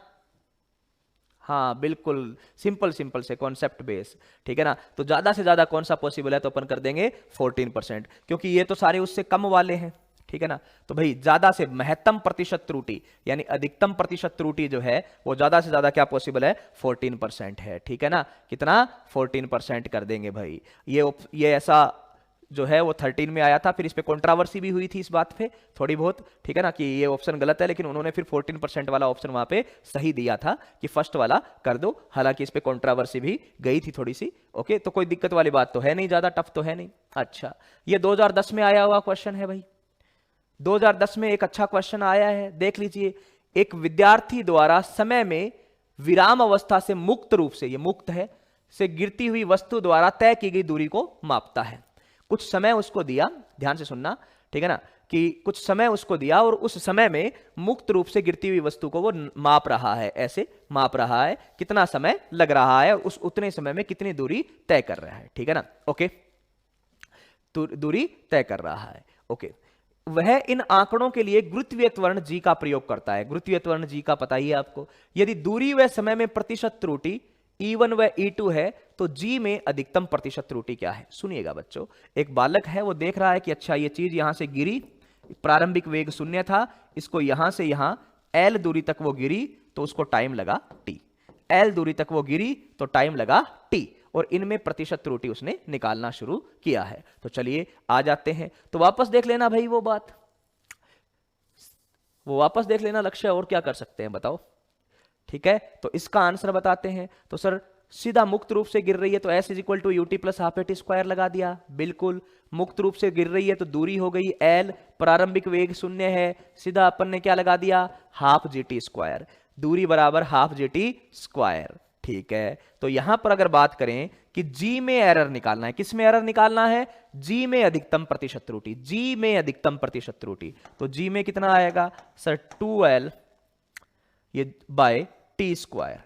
S1: हाँ बिल्कुल सिंपल से कॉन्सेप्ट बेस, ठीक है ना। तो ज्यादा से ज्यादा कौन सा पॉसिबल है, तो अपन कर देंगे 14%, क्योंकि ये तो सारे उससे कम वाले हैं, ठीक है ना। तो भाई ज्यादा से महत्तम प्रतिशत त्रुटि यानी अधिकतम प्रतिशत त्रुटि जो है वो ज्यादा से ज्यादा क्या पॉसिबल है 14% है, ठीक है ना। कितना 14% कर देंगे भाई। ये ऐसा जो है वो 13 में आया था, फिर इस पे कंट्रोवर्सी भी हुई थी इस बात पे थोड़ी बहुत, ठीक है ना, कि ये ऑप्शन गलत है, लेकिन उन्होंने फिर 14% वाला ऑप्शन वहां पे सही दिया था कि फर्स्ट वाला कर दो। हालांकि इस पे कंट्रोवर्सी भी गई थी थोड़ी सी, ओके। तो कोई दिक्कत वाली बात तो है नहीं, ज्यादा टफ तो है नहीं। अच्छा, ये 2010 में आया हुआ क्वेश्चन है भाई, 2010 में एक अच्छा क्वेश्चन आया है, देख लीजिए। एक विद्यार्थी द्वारा समय में विराम अवस्था से मुक्त रूप से, ये मुक्त है, से गिरती हुई वस्तु द्वारा तय की गई दूरी को मापता है। कुछ समय उसको दिया, ध्यान से सुनना, ठीक है ना, कि कुछ समय उसको दिया और उस समय में मुक्त रूप से गिरती हुई वस्तु को वो माप रहा है, ऐसे माप रहा है, कितना समय लग रहा है और उस उतने समय में कितनी दूरी तय कर रहा है, ठीक है ना। ओके, दूरी तय कर रहा है। ओके, वह इन आंकड़ों के लिए गुरुत्वीय त्वरण जी का प्रयोग करता है। गुरुत्वीय त्वरण जी का पता ही है आपको। यदि दूरी व समय में प्रतिशत त्रुटि E1 व E2 है तो G में अधिकतम प्रतिशत त्रुटि क्या है। सुनिएगा बच्चों, एक बालक है, वो देख रहा है कि अच्छा ये चीज यहां से गिरी, प्रारंभिक वेग 0 था, इसको यहां से यहां L दूरी तक वो गिरी तो उसको टाइम लगा T। L दूरी तक वो गिरी तो टाइम लगा T, और इनमें प्रतिशत त्रुटि उसने निकालना शुरू किया है। तो चलिए आ जाते हैं, तो वापस देख लेना भाई वो बात, वो वापस देख लेना लक्ष्य, और क्या कर सकते हैं बताओ, ठीक है। तो इसका आंसर बताते हैं। तो सर सीधा मुक्त रूप से गिर रही है तो S is equal to u t plus half a t square लगा दिया, बिल्कुल। मुक्त रूप से गिर रही है तो दूरी हो गई L, प्रारंभिक वेग 0 है, सीधा अपन ने क्या लगा दिया, हाफ GT स्क्वायर, दूरी बराबर हाफ GT स्क्वायर, ठीक है। तो यहां पर अगर बात करें कि G में एरर निकालना है, किस में एरर निकालना है, G में अधिकतम प्रतिशत त्रुटि, G में अधिकतम प्रतिशत त्रुटि, तो G में कितना आएगा सर 2L ये by T square,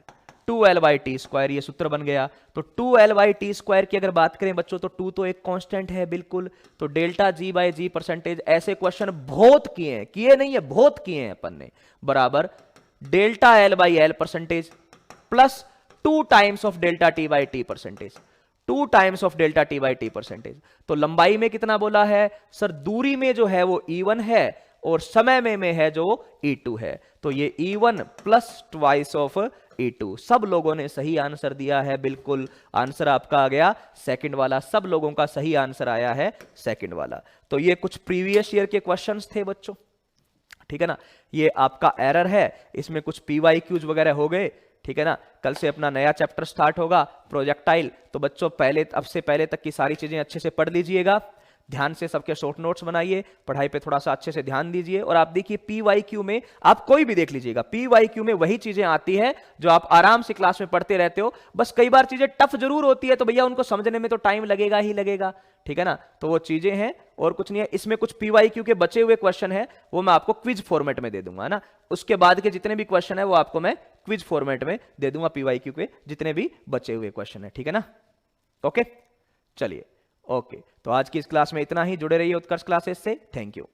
S1: 2L by T square, ये सूत्र बन गया। तो 2L बाई टी स्क्वायर की अगर बात करें बच्चों तो 2 तो एक कांस्टेंट है, बिल्कुल। तो delta G by G percentage, ऐसे क्वेश्चन बहुत किए हैं, किए नहीं है बहुत किए हैं अपन ने, बराबर delta L by L percentage plus 2 times of delta T by T percentage, 2 times of delta T by T percentage. तो लंबाई में कितना बोला है सर, दूरी में जो है वो E1 है और समय में है जो E2 है, तो ये E1 plus twice of E2। सब लोगों ने सही आंसर दिया है, बिल्कुल। आंसर आपका आ गया सेकंड वाला, सब लोगों का सही आंसर आया है सेकंड वाला। तो ये कुछ प्रीवियस ईयर के क्वेश्चंस थे बच्चों, ठीक है ना। ये आपका एरर है, इसमें कुछ PYQs वगैरह हो गए, ठीक है ना। कल से अपना नया चैप्टर स्टार्ट होगा प्रोजेक्टाइल, तो बच्चों पहले अब से पहले तक की सारी चीजें अच्छे से पढ़ लीजिएगा, ध्यान से सबके शॉर्ट नोट्स बनाइए, पढ़ाई पे थोड़ा सा अच्छे से ध्यान दीजिए। और आप देखिए PYQ में आप कोई भी देख लीजिएगा, PYQ में वही चीजें आती है जो आप आराम से क्लास में पढ़ते रहते हो, बस कई बार चीजें टफ जरूर होती है, तो भैया उनको समझने में तो टाइम लगेगा ही लगेगा, ठीक है ना। तो वो चीजें हैं और कुछ नहीं है। इसमें कुछ PYQ के बचे हुए क्वेश्चन है, वो मैं आपको क्विज फॉर्मेट में दे दूंगा ना। उसके बाद के जितने भी क्वेश्चन है वो आपको मैं क्विज फॉर्मेट में दे दूंगा, PYQ के जितने भी बचे हुए क्वेश्चन है, ठीक है ना। ओके चलिए, ओके तो आज की इस क्लास में इतना ही। जुड़े रहिए उत्कर्ष क्लासेस से। Thank you.